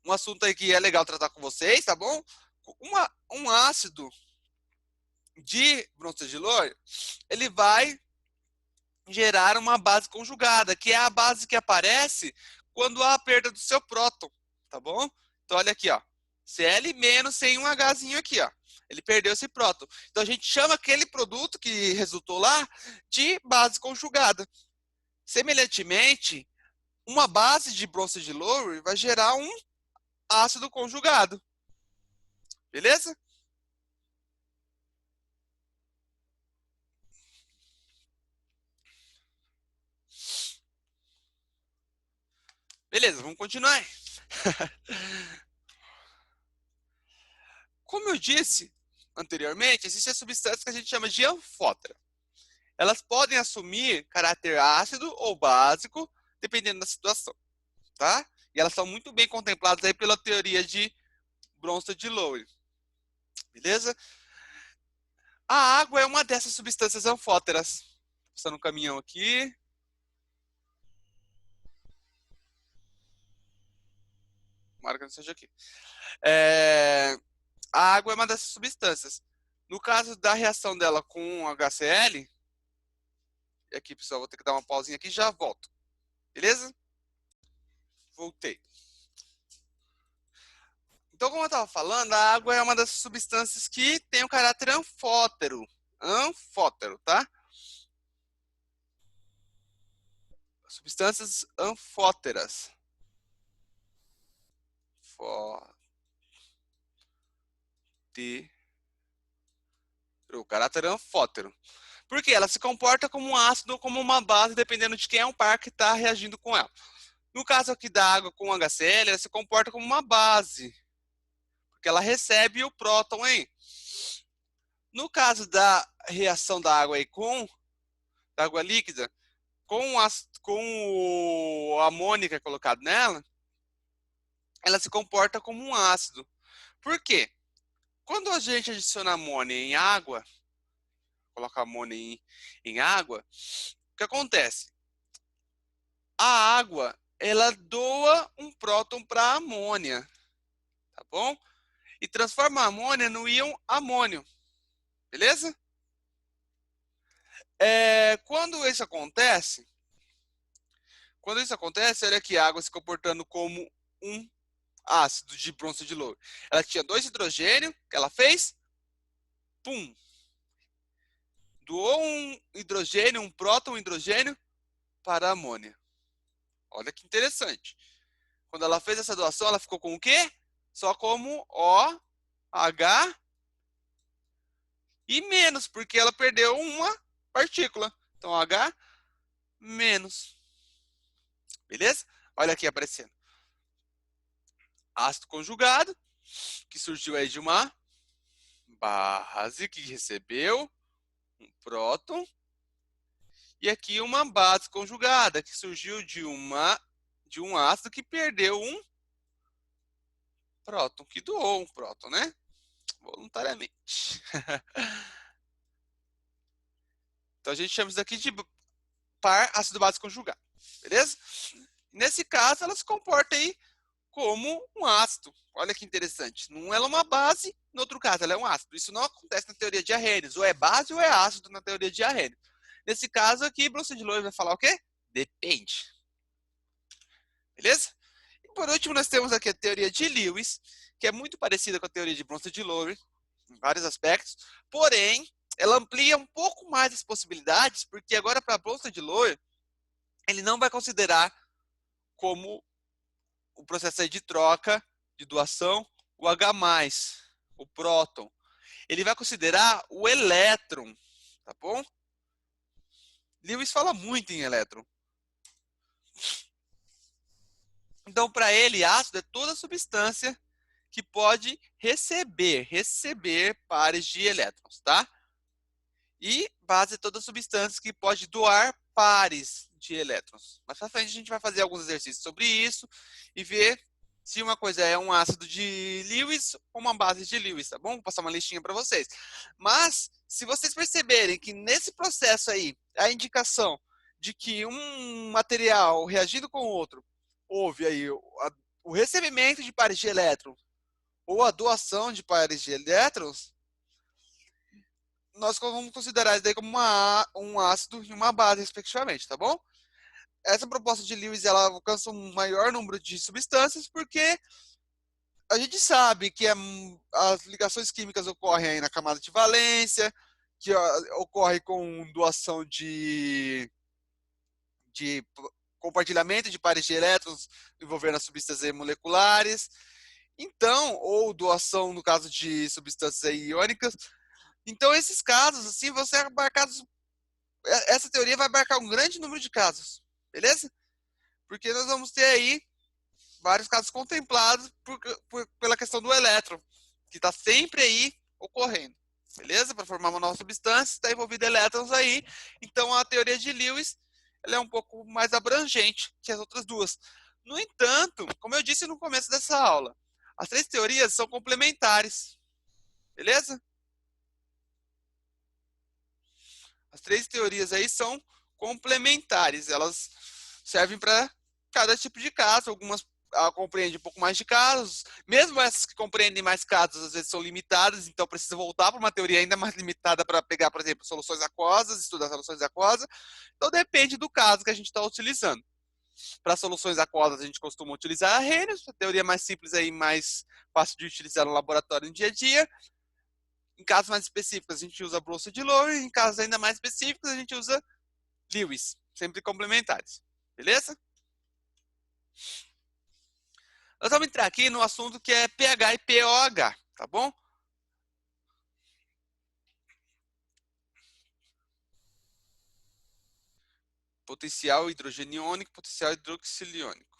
Um assunto aí que é legal tratar com vocês, tá bom? Um ácido de Bronsted-Lowell, ele vai gerar uma base conjugada, que é a base que aparece quando há a perda do seu próton, tá bom? Então olha aqui, ó, Cl menos sem um Hzinho aqui, ó. Ele perdeu esse próton. Então a gente chama aquele produto que resultou lá de base conjugada. Semelhantemente, uma base de Bronsted-Lowell vai gerar um ácido conjugado. Beleza? Beleza, vamos continuar. Como eu disse anteriormente, existem substâncias que a gente chama de anfótera. Elas podem assumir caráter ácido ou básico, dependendo da situação, tá? E elas são muito bem contempladas aí pela teoria de Bronsted-Lowell, beleza? A água é uma dessas substâncias anfóteras. Passando um caminhão aqui. Tomara que não seja aqui. A água é uma dessas substâncias. No caso da reação dela com HCl, e aqui, pessoal, vou ter que dar uma pausinha aqui e já volto. Beleza? Voltei. Então, como eu estava falando, a água é uma das substâncias que tem o caráter anfótero. Anfótero, tá? Substâncias anfóteras. O caráter anfótero. Porque ela se comporta como um ácido ou como uma base, dependendo de quem é o par que está reagindo com ela. No caso aqui da água com HCl, ela se comporta como uma base, porque ela recebe o próton aí. No caso da reação da água aí da água líquida, com a amônia que é colocado nela, ela se comporta como um ácido. Por quê? Quando a gente adiciona amônia em água, coloca amônia em água, o que acontece? A água, ela doa um próton para a amônia, tá bom? E transforma a amônia no íon amônio, beleza? Quando isso acontece, olha aqui, a água se comportando como um ácido de bronze de louro. Ela tinha 2 hidrogênios, que ela fez, pum, doou um hidrogênio, um próton, um hidrogênio para a amônia. Olha que interessante. Quando ela fez essa doação, ela ficou com o quê? Só como OH e menos, porque ela perdeu uma partícula. Então, H menos. Beleza? Olha aqui aparecendo. Ácido conjugado, que surgiu aí de uma base que recebeu um próton. E aqui uma base conjugada, que surgiu de um ácido que perdeu um próton, que doou um próton, né? Voluntariamente. Então a gente chama isso daqui de par ácido base conjugado. Beleza? Nesse caso, ela se comporta aí como um ácido. Olha que interessante. Num ela é uma base, no outro caso ela é um ácido. Isso não acontece na teoria de Arrhenius. Ou é base ou é ácido na teoria de Arrhenius. Nesse caso aqui, Bronsted de Lewis vai falar o quê? Depende. Beleza? E por último, nós temos aqui a teoria de Lewis, que é muito parecida com a teoria de Bronsted de Lowry, em vários aspectos. Porém, ela amplia um pouco mais as possibilidades, porque agora para Bronsted de Lowry, ele não vai considerar como o processo de troca, de doação, o H+, o próton. Ele vai considerar o elétron, tá bom? Lewis fala muito em elétron. Então, para ele, ácido é toda substância que pode receber pares de elétrons, tá? E base é toda substância que pode doar pares de elétrons. Mais pra frente a gente vai fazer alguns exercícios sobre isso e ver se uma coisa é um ácido de Lewis ou uma base de Lewis, tá bom? Vou passar uma listinha para vocês. Mas, se vocês perceberem que nesse processo aí, a indicação de que um material reagindo com o outro, houve aí o recebimento de pares de elétrons ou a doação de pares de elétrons, nós vamos considerar isso daí como um ácido e uma base, respectivamente, tá bom? Essa proposta de Lewis ela alcança um maior número de substâncias porque a gente sabe que as ligações químicas ocorrem aí na camada de valência, que ocorre com doação de compartilhamento de pares de elétrons envolvendo as substâncias moleculares. Então, ou doação no caso de substâncias iônicas. Então, esses casos, assim, você abarcar. Essa teoria vai abarcar um grande número de casos, beleza? Porque nós vamos ter aí vários casos contemplados pela questão do elétron, que está sempre aí ocorrendo, beleza? Para formar uma nova substância, está envolvido elétrons aí. Então, a teoria de Lewis ela é um pouco mais abrangente que as outras duas. No entanto, como eu disse no começo dessa aula, as 3 teorias são complementares, beleza? As três teorias aí são complementares, elas servem para cada tipo de caso, algumas compreendem um pouco mais de casos, mesmo essas que compreendem mais casos, às vezes são limitadas, então precisa voltar para uma teoria ainda mais limitada para pegar, por exemplo, soluções aquosas, estudar soluções aquosas, então depende do caso que a gente está utilizando. Para soluções aquosas, a gente costuma utilizar a Arrhenius, a teoria mais simples aí, mais fácil de utilizar no laboratório no dia a dia. Em casos mais específicos, a gente usa Bronsted de Lowry, em casos ainda mais específicos, a gente usa Lewis, sempre complementares. Beleza? Nós vamos entrar aqui no assunto que é pH e POH, tá bom? Potencial hidrogeniônico, potencial hidroxiliônico.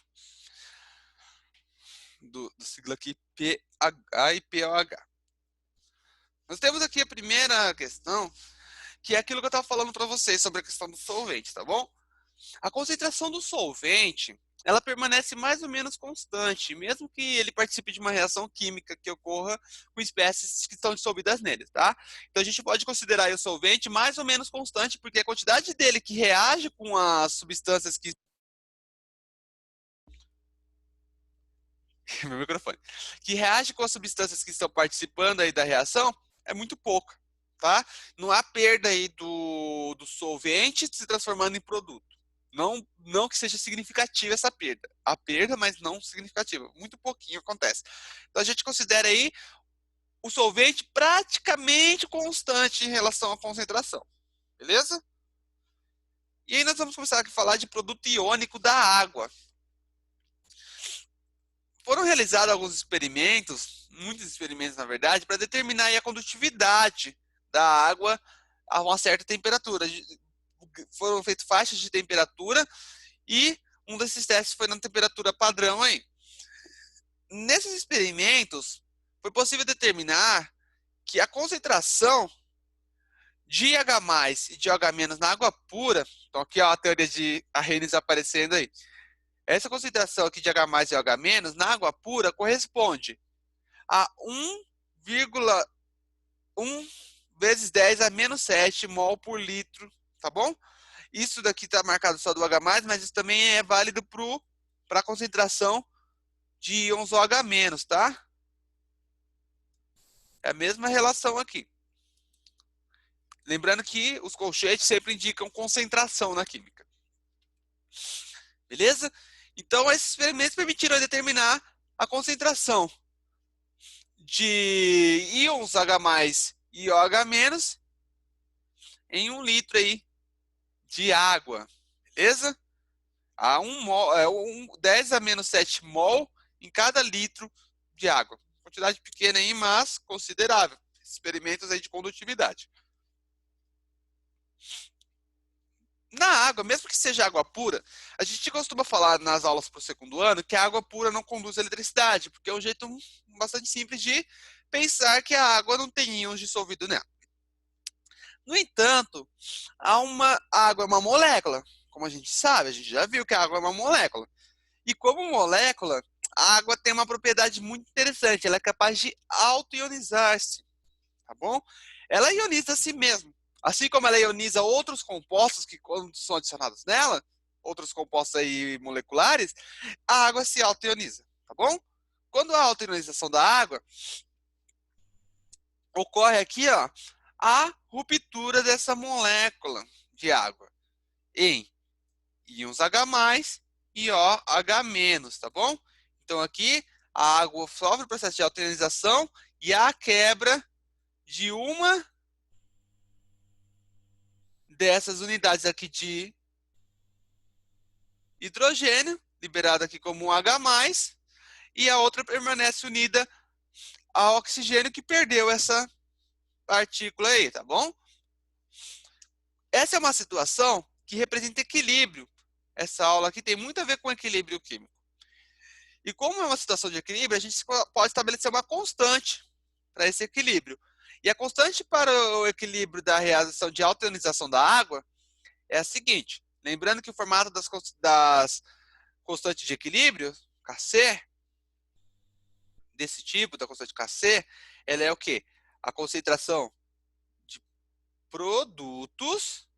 Do sigla aqui pH e POH. Nós temos aqui a primeira questão, que é aquilo que eu estava falando para vocês sobre a questão do solvente, tá bom? A concentração do solvente, ela permanece mais ou menos constante, mesmo que ele participe de uma reação química que ocorra com espécies que estão dissolvidas nele, tá? Então a gente pode considerar o solvente mais ou menos constante, porque a quantidade dele que reage com as substâncias que meu microfone, que reage com as substâncias que estão participando aí da reação é muito pouca, tá? Não há perda aí do solvente se transformando em produto. Não que seja significativa essa perda. Há perda, mas não significativa. Muito pouquinho acontece. Então a gente considera aí o solvente praticamente constante em relação à concentração. Beleza? E aí nós vamos começar a falar de produto iônico da água. Foram realizados alguns experimentos, muitos experimentos na verdade, para determinar aí a condutividade da água a uma certa temperatura. Foram feitas faixas de temperatura e um desses testes foi na temperatura padrão aí. Nesses experimentos, foi possível determinar que a concentração de H+, e de OH- na água pura, então aqui ó, a teoria de Arrhenius aparecendo aí, essa concentração aqui de H+ e OH- na água pura corresponde a 1,1 vezes 10 a menos 7 mol por litro, tá bom? Isso daqui está marcado só do H+, mas isso também é válido para a concentração de íons OH-, tá? É a mesma relação aqui. Lembrando que os colchetes sempre indicam concentração na química. Beleza? Então, esses experimentos permitiram determinar a concentração de íons H+ e OH- em 1 litro aí de água. Beleza? A 10 a menos 7 mol em cada litro de água. Quantidade pequena aí, mas considerável. Experimentos aí de condutividade. Na água, mesmo que seja água pura, a gente costuma falar nas aulas para o segundo ano que a água pura não conduz eletricidade, porque é um jeito bastante simples de pensar que a água não tem íons dissolvidos nela. No entanto, a água é uma molécula, como a gente sabe, a gente já viu que a água é uma molécula. E como molécula, a água tem uma propriedade muito interessante, ela é capaz de auto-ionizar-se, tá bom? Ela ioniza a si mesma. Assim como ela ioniza outros compostos que quando são adicionados nela, outros compostos aí moleculares, a água se auto-ioniza, tá bom? Quando a auto-ionização da água ocorre aqui, ó, a ruptura dessa molécula de água em íons H+ e OH-, tá bom? Então aqui a água sofre o processo de auto-ionização e a quebra de uma dessas unidades aqui de hidrogênio, liberada aqui como um H+, e a outra permanece unida ao oxigênio que perdeu essa partícula aí, tá bom? Essa é uma situação que representa equilíbrio. Essa aula aqui tem muito a ver com equilíbrio químico. E como é uma situação de equilíbrio, a gente pode estabelecer uma constante para esse equilíbrio. E a constante para o equilíbrio da reação de auto-ionização da água é a seguinte. Lembrando que o formato das constantes de equilíbrio, Kc, desse tipo, da constante Kc, ela é o quê? A concentração produtos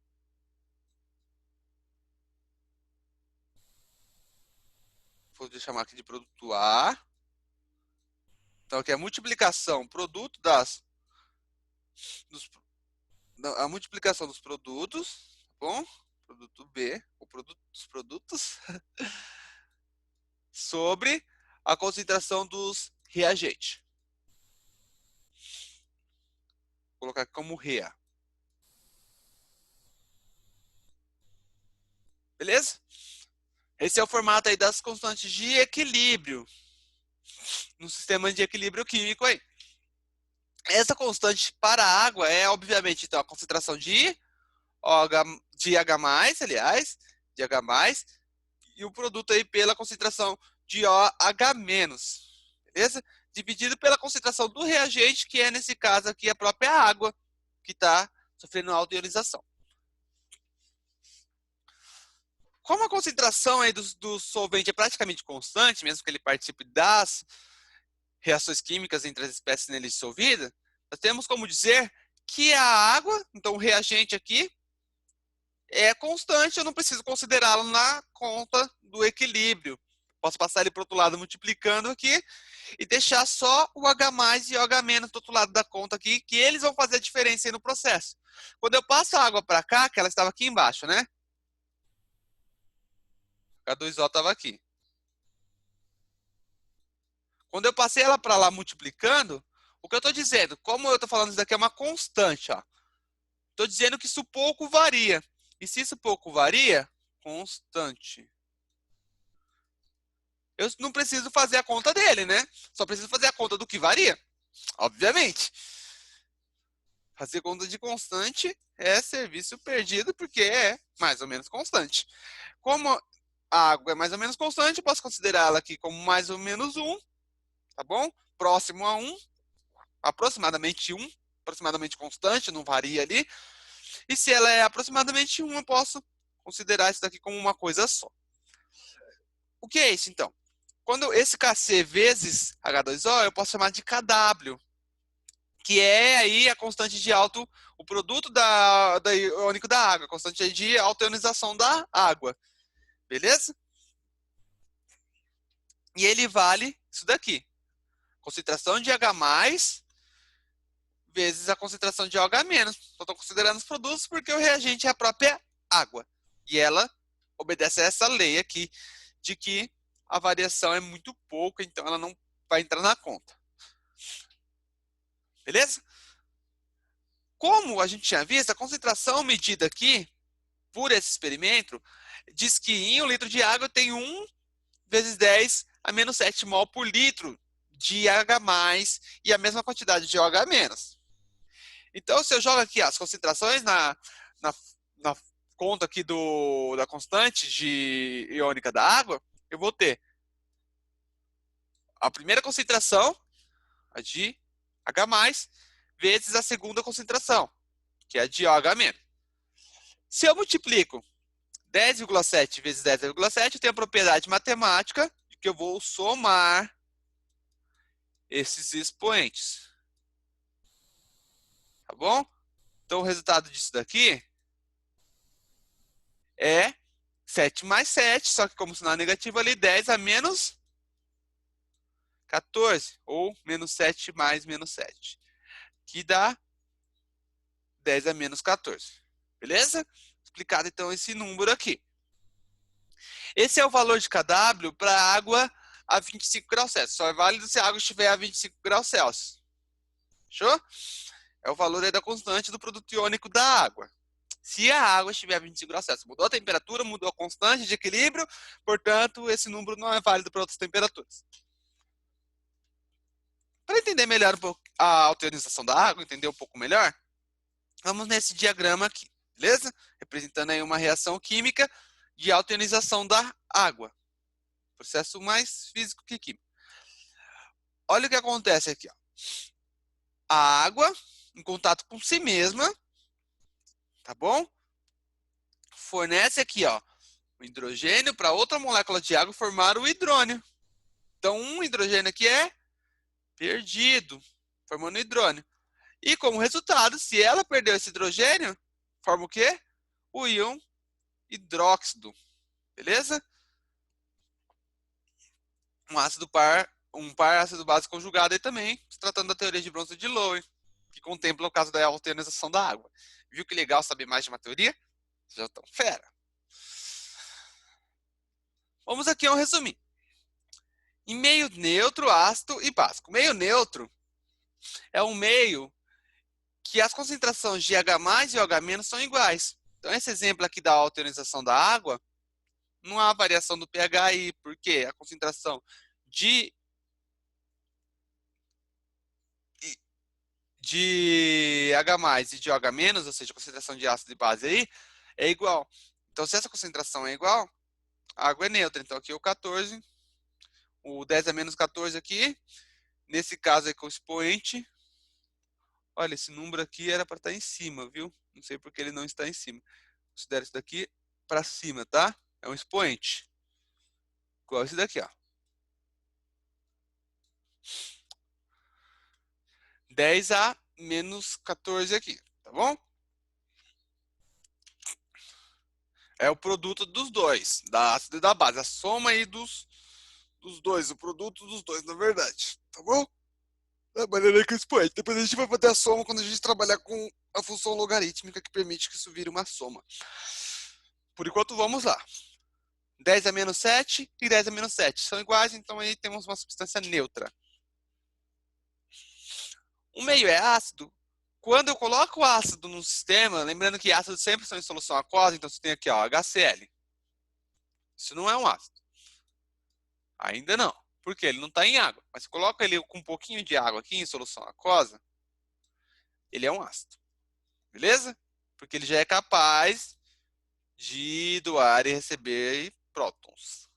vou chamar aqui de produto A. Então, aqui é a multiplicação produto dos, a multiplicação dos produtos, tá bom? Produto B, o produto dos produtos, sobre a concentração dos reagentes. Vou colocar aqui como REA. Beleza? Esse é o formato aí das constantes de equilíbrio no sistema de equilíbrio químico aí. Essa constante para a água é, obviamente, então, a concentração de OH, de H+, aliás, de H+, e o produto aí pela concentração de OH-, beleza? Dividido pela concentração do reagente, que é, nesse caso aqui, a própria água, que está sofrendo autoionização. Como a concentração aí do solvente é praticamente constante, mesmo que ele participe das reações químicas entre as espécies nele dissolvidas, nós temos como dizer que a água, então o reagente aqui, é constante, eu não preciso considerá-lo na conta do equilíbrio. Posso passar ele para o outro lado multiplicando aqui e deixar só o H+ e o OH- do outro lado da conta aqui, que eles vão fazer a diferença aí no processo. Quando eu passo a água para cá, que ela estava aqui embaixo, né? H2O estava aqui. Quando eu passei ela para lá multiplicando, o que eu estou dizendo? Como eu estou falando isso daqui é uma constante, ó. Estou dizendo que isso pouco varia. E se isso pouco varia, constante. Eu não preciso fazer a conta dele, né? Só preciso fazer a conta do que varia, obviamente. Fazer conta de constante é serviço perdido, porque é mais ou menos constante. Como a água é mais ou menos constante, eu posso considerá-la aqui como mais ou menos 1, tá bom? Próximo a 1, aproximadamente 1, aproximadamente constante, não varia ali. E se ela é aproximadamente 1, eu posso considerar isso daqui como uma coisa só. O que é isso, então? Quando esse Kc vezes H2O, eu posso chamar de Kw, que é aí a constante de o produto da iônico da água, a constante de autoionização da água. Beleza? E ele vale isso daqui. Concentração de H+, vezes a concentração de OH-. Só estou considerando os produtos porque o reagente é a própria água. E ela obedece a essa lei aqui, de que a variação é muito pouca, então ela não vai entrar na conta. Beleza? Como a gente tinha visto, a concentração medida aqui, por esse experimento, diz que em 1 litro de água tem 1 vezes 10 a menos 7 mol por litro de H+, e a mesma quantidade de OH-. Então, se eu jogo aqui as concentrações na, na conta aqui da constante de iônica da água, eu vou ter a primeira concentração, a de H+, vezes a segunda concentração, que é a de OH-. Se eu multiplico 10,7 vezes 10,7, eu tenho a propriedade matemática de que eu vou somar esses expoentes. Tá bom? Então, o resultado disso daqui é 7 mais 7, só que como sinal negativo ali, 10 a menos 14, ou menos 7 mais menos 7, que dá 10 a menos 14. Beleza? Explicado então esse número aqui. Esse é o valor de Kw para água a 25 graus Celsius. Só é válido se a água estiver a 25 graus Celsius. Fechou? É o valor aí da constante do produto iônico da água. Se a água estiver a 25 graus Celsius, mudou a temperatura, mudou a constante de equilíbrio, portanto, esse número não é válido para outras temperaturas. Para entender melhor um pouco a autoionização da água, entender um pouco melhor, vamos nesse diagrama aqui, beleza? Representando aí uma reação química de autoionização da água. Processo mais físico que químico. Olha o que acontece aqui, ó. A água, em contato com si mesma, tá bom? Fornece aqui, ó, o hidrogênio para outra molécula de água formar o hidrônio. Então, um hidrogênio aqui é perdido, formando hidrônio. E como resultado, se ela perdeu esse hidrogênio, forma o quê? O íon hidróxido, beleza? Um par ácido base conjugado aí também, se tratando da teoria de Bronsted-Lowry, que contempla o caso da altionização da água. Viu que legal saber mais de uma teoria? Já estão fera. Vamos aqui a um resuminho. Em meio neutro, ácido e básico. Meio neutro é um meio que as concentrações de H+ e OH- são iguais. Então, esse exemplo aqui da altionização da água, não há variação do pH aí, porque a concentração de H+ e de OH-, ou seja, a concentração de ácido e base aí, é igual. Então, se essa concentração é igual, a água é neutra. Então, aqui o 14, o 10 a menos 14 aqui, nesse caso aí com o expoente, olha, esse número aqui era para estar em cima, viu? Não sei porque ele não está em cima. Considero isso daqui para cima, tá? É um expoente. Igual esse daqui, ó. 10 a menos 14 aqui, tá bom? É o produto dos dois, da ácido e da base. A soma aí dos dois, o produto dos dois, na verdade. Tá bom? Da maneira que expoente. Depois a gente vai fazer a soma quando a gente trabalhar com a função logarítmica que permite que isso vire uma soma. Por enquanto, vamos lá. 10 a menos 7 e 10 a menos 7 são iguais, então aí temos uma substância neutra. O meio é ácido. Quando eu coloco o ácido no sistema, lembrando que ácidos sempre são em solução aquosa, então você tem aqui, ó, HCl. Isso não é um ácido. Ainda não. Por quê? Ele não está em água. Mas se coloca ele com um pouquinho de água aqui em solução aquosa, ele é um ácido. Beleza? Porque ele já é capaz de doar e receber prótons.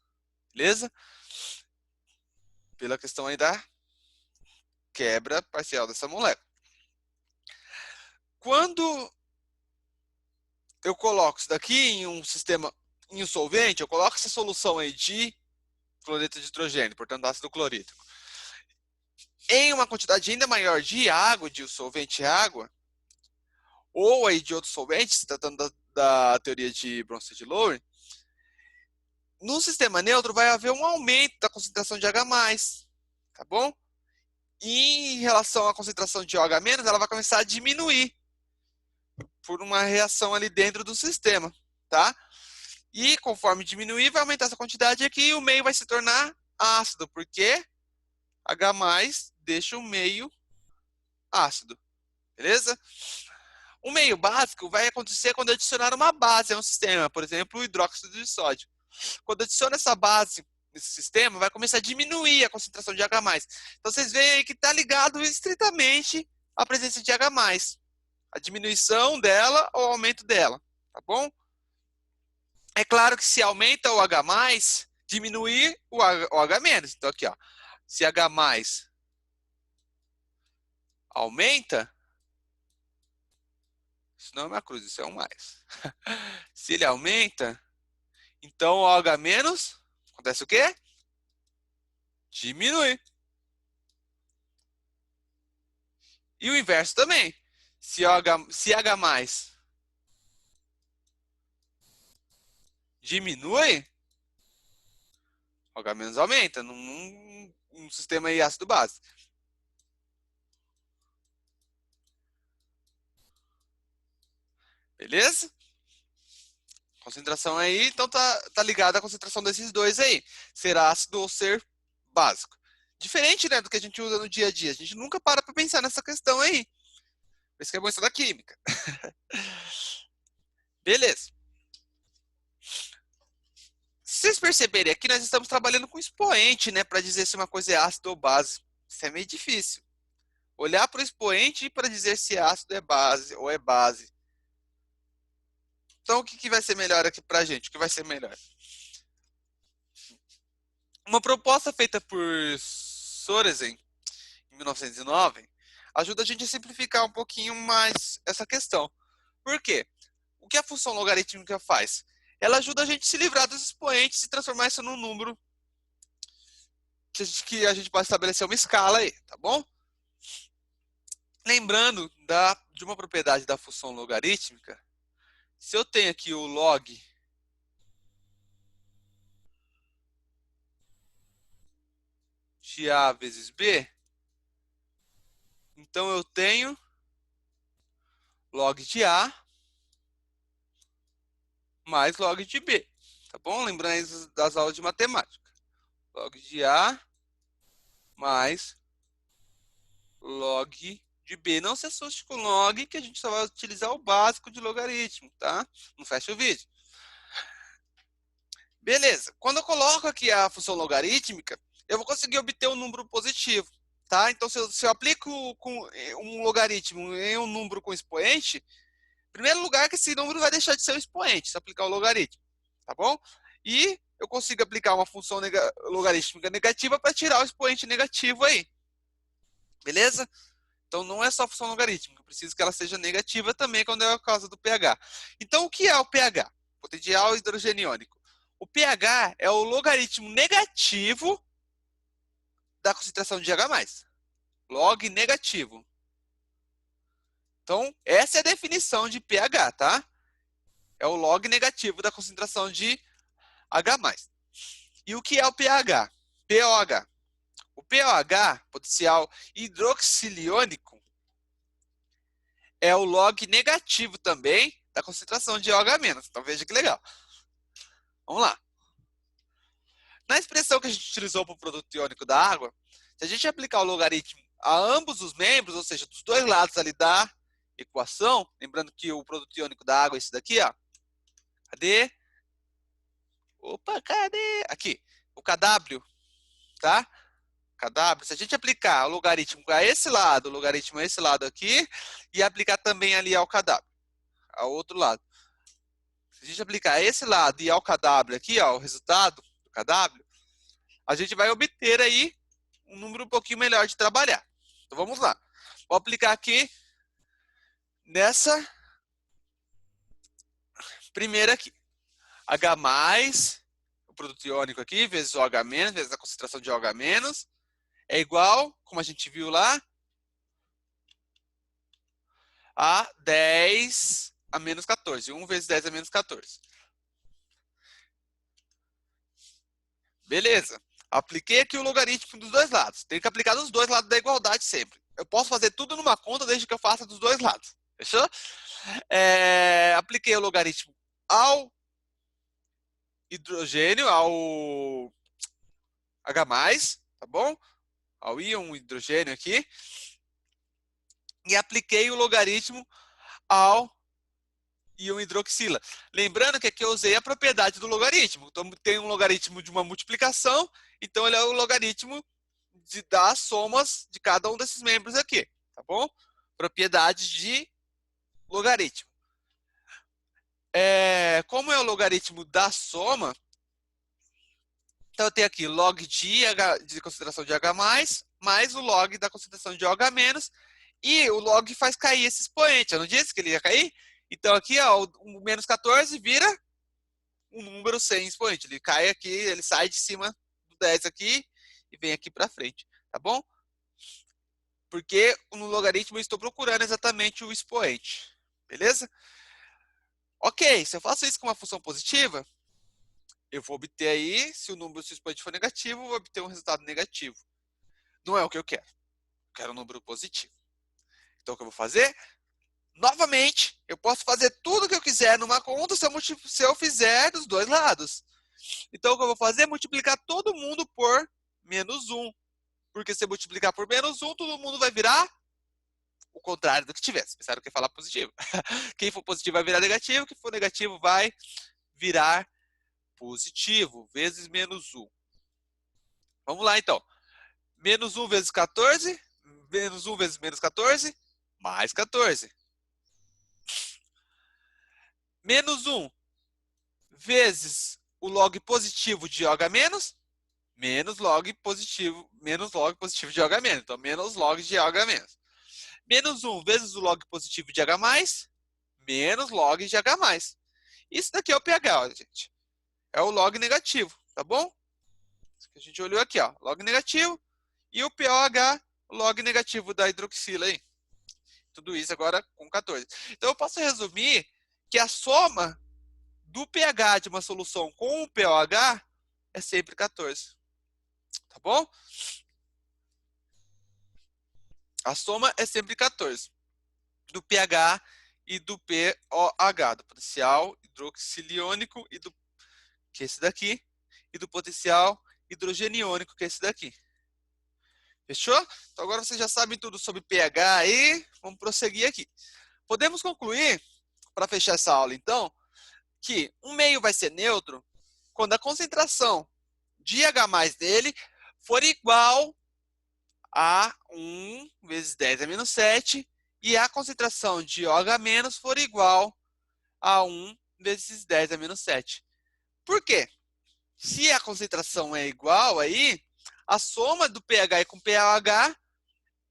Beleza? Pela questão aí da quebra parcial dessa molécula. Quando eu coloco isso daqui em um sistema, em um solvente, eu coloco essa solução aí de cloreto de hidrogênio, portanto ácido clorídrico, em uma quantidade ainda maior de água, de solvente água, ou aí de outros solventes, tratando da teoria de Bronsted-Lowry, no sistema neutro vai haver um aumento da concentração de H+, tá bom? E em relação à concentração de OH-, ela vai começar a diminuir por uma reação ali dentro do sistema, tá? E conforme diminuir, vai aumentar essa quantidade aqui e o meio vai se tornar ácido, porque H+ deixa o meio ácido, beleza? O meio básico vai acontecer quando adicionar uma base a um sistema, por exemplo, o hidróxido de sódio. Quando adiciona essa base nesse sistema, vai começar a diminuir a concentração de H+. Então vocês veem aí que está ligado estritamente à presença de H+. A diminuição dela ou o aumento dela, tá bom? É claro que se aumenta o H+, diminuir o H-. Então aqui, ó, se H+ aumenta, isso não é uma cruz, isso é um mais. Se ele aumenta, então o H- acontece o quê? Diminui. E o inverso também. Se H+ diminui, o H- aumenta num sistema aí ácido base. Beleza? Concentração aí, então tá ligada à concentração desses dois aí. Ser ácido ou ser básico. Diferente, né, do que a gente usa no dia a dia. A gente nunca para pra pensar nessa questão aí. Por isso que é bom estudar química. Beleza. Se vocês perceberem aqui, nós estamos trabalhando com expoente, né, para dizer se uma coisa é ácido ou base. Isso é meio difícil. Olhar para o expoente para dizer se é ácido é base ou é base. Então, o que vai ser melhor aqui para a gente? O que vai ser melhor? Uma proposta feita por Sorensen, em 1909, ajuda a gente a simplificar um pouquinho mais essa questão. Por quê? O que a função logarítmica faz? Ela ajuda a gente a se livrar dos expoentes e transformar isso num número que a gente pode estabelecer uma escala aí, tá bom? Lembrando de uma propriedade da função logarítmica, se eu tenho aqui o log de A vezes B, então eu tenho log de A mais log de B. Tá bom? Lembrando das aulas de matemática. Log de A mais log de B. Não se assuste com log, que a gente só vai utilizar o básico de logaritmo, tá? Não fecha o vídeo. Beleza. Quando eu coloco aqui a função logarítmica, eu vou conseguir obter um número positivo, tá? Então, se eu aplico um logaritmo em um número com expoente, em primeiro lugar que esse número vai deixar de ser um expoente, se aplicar o logaritmo, tá bom? E eu consigo aplicar uma função logarítmica negativa para tirar o expoente negativo aí. Beleza? Então, não é só função logarítmica, eu preciso que ela seja negativa também quando é a causa do pH. Então, o que é o pH? Potencial hidrogeniônico. O pH é o logaritmo negativo da concentração de H+. Log negativo. Então, essa é a definição de pH, tá? É o log negativo da concentração de H+. E o que é o pH? POH. O POH, potencial hidroxiliônico, é o log negativo também da concentração de OH-. Então veja que legal. Vamos lá. Na expressão que a gente utilizou para o produto iônico da água, se a gente aplicar o logaritmo a ambos os membros, ou seja, dos dois lados ali da equação, lembrando que o produto iônico da água é esse daqui, ó. Cadê? Opa, cadê? Aqui. O KW, tá? KW. Se a gente aplicar o logaritmo a esse lado, o logaritmo a esse lado aqui, e aplicar também ali ao KW, ao outro lado. Se a gente aplicar esse lado e ao KW aqui, ó, o resultado do KW, a gente vai obter aí um número um pouquinho melhor de trabalhar. Então vamos lá. Vou aplicar aqui nessa primeira aqui. H+, o produto iônico aqui, vezes o OH-, vezes a concentração de OH-, é igual, como a gente viu lá, a 10 a menos 14. 1 vezes 10 a menos 14. Beleza. Apliquei aqui o logaritmo dos dois lados. Tem que aplicar dos dois lados da igualdade sempre. Eu posso fazer tudo numa conta desde que eu faça dos dois lados. Fechou? Apliquei o logaritmo ao hidrogênio, ao H+, tá bom? Ao íon hidrogênio aqui. E apliquei o logaritmo ao íon hidroxila. Lembrando que aqui eu usei a propriedade do logaritmo. Então, tem um logaritmo de uma multiplicação, então ele é o logaritmo das somas de cada um desses membros aqui, tá bom? Propriedade de logaritmo. Como é o logaritmo da soma, então eu tenho aqui log de concentração de H+, mais o log da concentração de OH-, e o log faz cair esse expoente. Eu não disse que ele ia cair? Então aqui, ó, o menos 14 vira um número sem expoente. Ele cai aqui, ele sai de cima do 10 aqui e vem aqui para frente, tá bom? Porque no logaritmo eu estou procurando exatamente o expoente, beleza? Ok, se eu faço isso com uma função positiva, eu vou obter aí, se o expoente for negativo, eu vou obter um resultado negativo. Não é o que eu quero. Eu quero um número positivo. Então o que eu vou fazer? Novamente, eu posso fazer tudo o que eu quiser numa conta se eu fizer dos dois lados. Então o que eu vou fazer é multiplicar todo mundo por menos 1. Porque se eu multiplicar por menos 1, todo mundo vai virar o contrário do que tivesse. Pensaram que ia falar positivo. Quem for positivo vai virar negativo, quem for negativo vai virar positivo, vezes menos 1. Vamos lá, então. Menos 1 vezes 14, menos 1 vezes menos 14, mais 14. Menos 1 vezes o log positivo de OH-, menos log positivo de OH-. Então, menos log de OH-. Menos 1 vezes o log positivo de H+, menos log de H+. Isso daqui é o pH, ó, gente. É o log negativo, tá bom? Isso que a gente olhou aqui, ó. Log negativo. E o POH, o log negativo da hidroxila aí. Tudo isso agora com 14. Então eu posso resumir que a soma do pH de uma solução com o pOH é sempre 14. Tá bom? A soma é sempre 14. Do pH e do pOH, do potencial hidroxiliônico, que é esse daqui, e do potencial hidrogeniônico, que é esse daqui. Fechou? Então agora vocês já sabem tudo sobre pH e vamos prosseguir aqui. Podemos concluir, para fechar essa aula então, que um meio vai ser neutro quando a concentração de H+ dele for igual a 1 vezes 10 a menos 7 e a concentração de OH- for igual a 1 vezes 10 a menos 7. Por quê? Se a concentração é igual aí, a soma do pH com pOH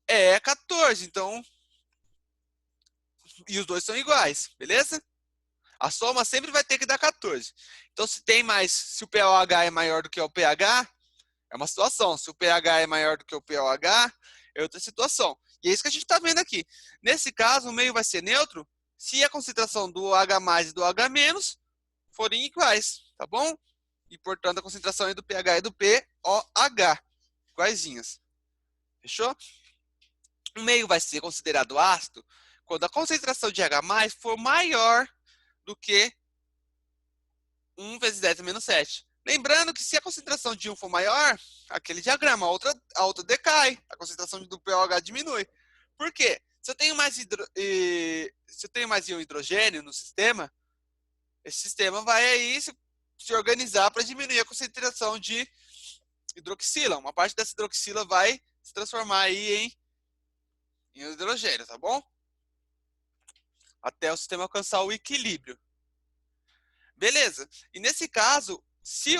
é 14. Então, e os dois são iguais, beleza? A soma sempre vai ter que dar 14. Então, se o pOH é maior do que o pH, é uma situação. Se o pH é maior do que o pOH, é outra situação. E é isso que a gente está vendo aqui. Nesse caso, o meio vai ser neutro se a concentração do H+ e do OH- forem iguais, tá bom? E, portanto, a concentração é do pH e do pOH, iguaizinhas. Fechou? O meio vai ser considerado ácido quando a concentração de H+ for maior do que 1 vezes 10 a menos 7. Lembrando que se a concentração de um for maior, aquele diagrama, a outra decai, a concentração do pOH diminui. Por quê? Se eu tenho mais íon hidrogênio no sistema, esse sistema vai aí se organizar para diminuir a concentração de hidroxila. Uma parte dessa hidroxila vai se transformar aí em hidrogênio, tá bom? Até o sistema alcançar o equilíbrio. Beleza. E nesse caso, se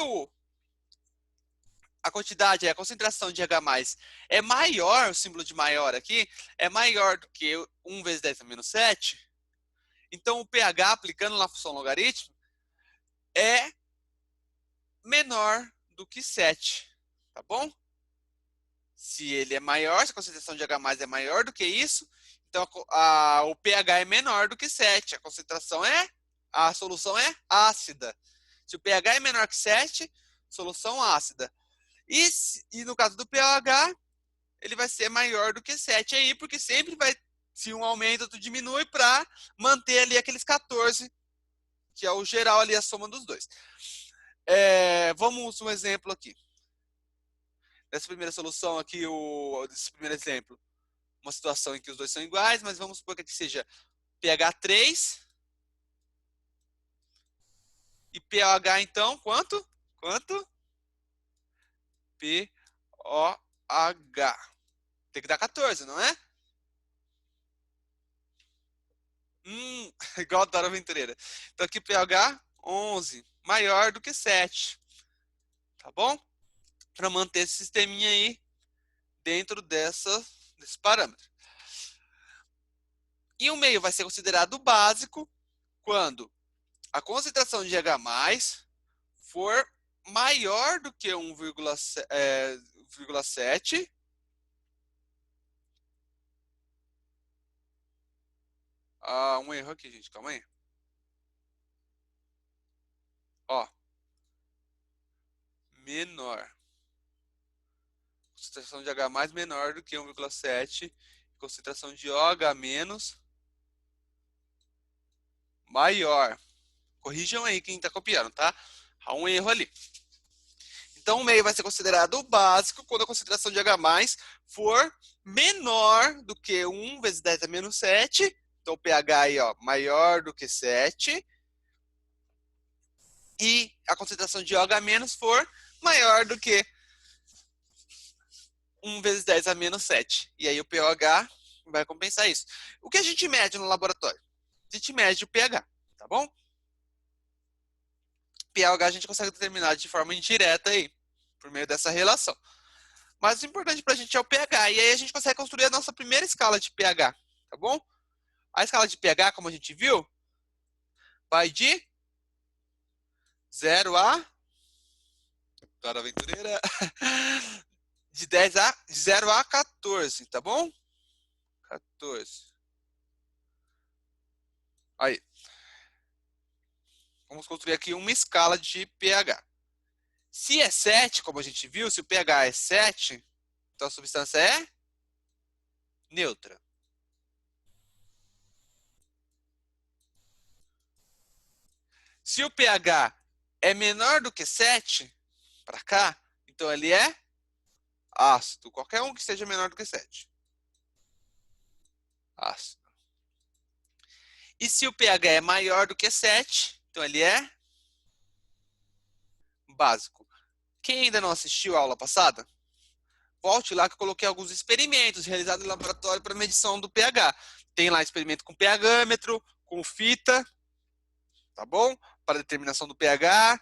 a quantidade, a concentração de H+ é maior, o símbolo de maior aqui, é maior do que 1 vezes 10 a menos 7, então o pH, aplicando na função logaritmo, é menor do que 7, tá bom? Se ele é maior, se a concentração de H+ é maior do que isso, então o pH é menor do que 7, a solução é ácida. Se o pH é menor que 7, solução ácida. E no caso do pOH, ele vai ser maior do que 7 aí, porque sempre vai, se um aumenta, outro diminui, para manter ali aqueles 14, que é o geral ali, a soma dos dois. Vamos um exemplo aqui. Nessa primeira solução aqui, desse primeiro exemplo, uma situação em que os dois são iguais, mas vamos supor que aqui seja pH 3 e pOH, então, quanto? Quanto? pOH. Tem que dar 14, não é? Igual a Dora Aventureira. Então aqui pH 11, maior do que 7. Tá bom? Para manter esse sisteminha aí dentro desse parâmetro. E o meio vai ser considerado básico quando a concentração de H+ for maior do que 1,7. Um erro aqui, gente. Calma aí. Ó. Menor. Concentração de H+ menor do que 1,7. Concentração de OH- maior. Corrijam aí quem está copiando, tá? Há um erro ali. Então, o meio vai ser considerado básico quando a concentração de H+ for menor do que 1 vezes 10 a menos 7. Então, o pH aí, ó, maior do que 7. E a concentração de OH- for maior do que 1 vezes 10 a menos 7. E aí o pOH vai compensar isso. O que a gente mede no laboratório? A gente mede o pH, tá bom? pH a gente consegue determinar de forma indireta aí, por meio dessa relação. Mas o importante para a gente é o pH. E aí a gente consegue construir a nossa primeira escala de pH, tá bom? A escala de pH, como a gente viu, vai de 0 a... Dora Aventureira. De 0 a 14, tá bom? 14. Aí, vamos construir aqui uma escala de pH. Se é 7, como a gente viu, se o pH é 7, então a substância é neutra. Se o pH é menor do que 7, para cá, então ele é ácido. Qualquer um que seja menor do que 7. Ácido. E se o pH é maior do que 7, então ele é básico. Quem ainda não assistiu a aula passada, volte lá que eu coloquei alguns experimentos realizados em laboratório para medição do pH. Tem lá experimento com pHmetro, com fita, tá bom? Para determinação do pH.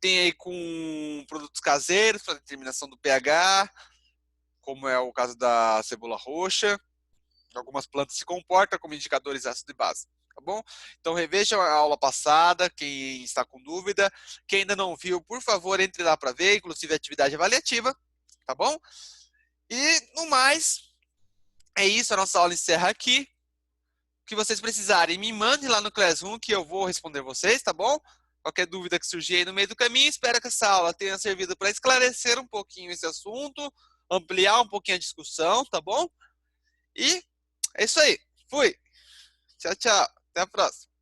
Tem aí com produtos caseiros para determinação do pH, como é o caso da cebola roxa. Algumas plantas se comportam como indicadores ácido e base, tá bom? Então reveja a aula passada, quem está com dúvida. Quem ainda não viu, por favor, entre lá para ver, inclusive a atividade avaliativa, tá bom? E no mais, é isso, a nossa aula encerra aqui. O que vocês precisarem, me mandem lá no Classroom que eu vou responder vocês, tá bom? Qualquer dúvida que surgir aí no meio do caminho, espero que essa aula tenha servido para esclarecer um pouquinho esse assunto, ampliar um pouquinho a discussão, tá bom? E é isso aí. Fui. Tchau, tchau. Até a próxima.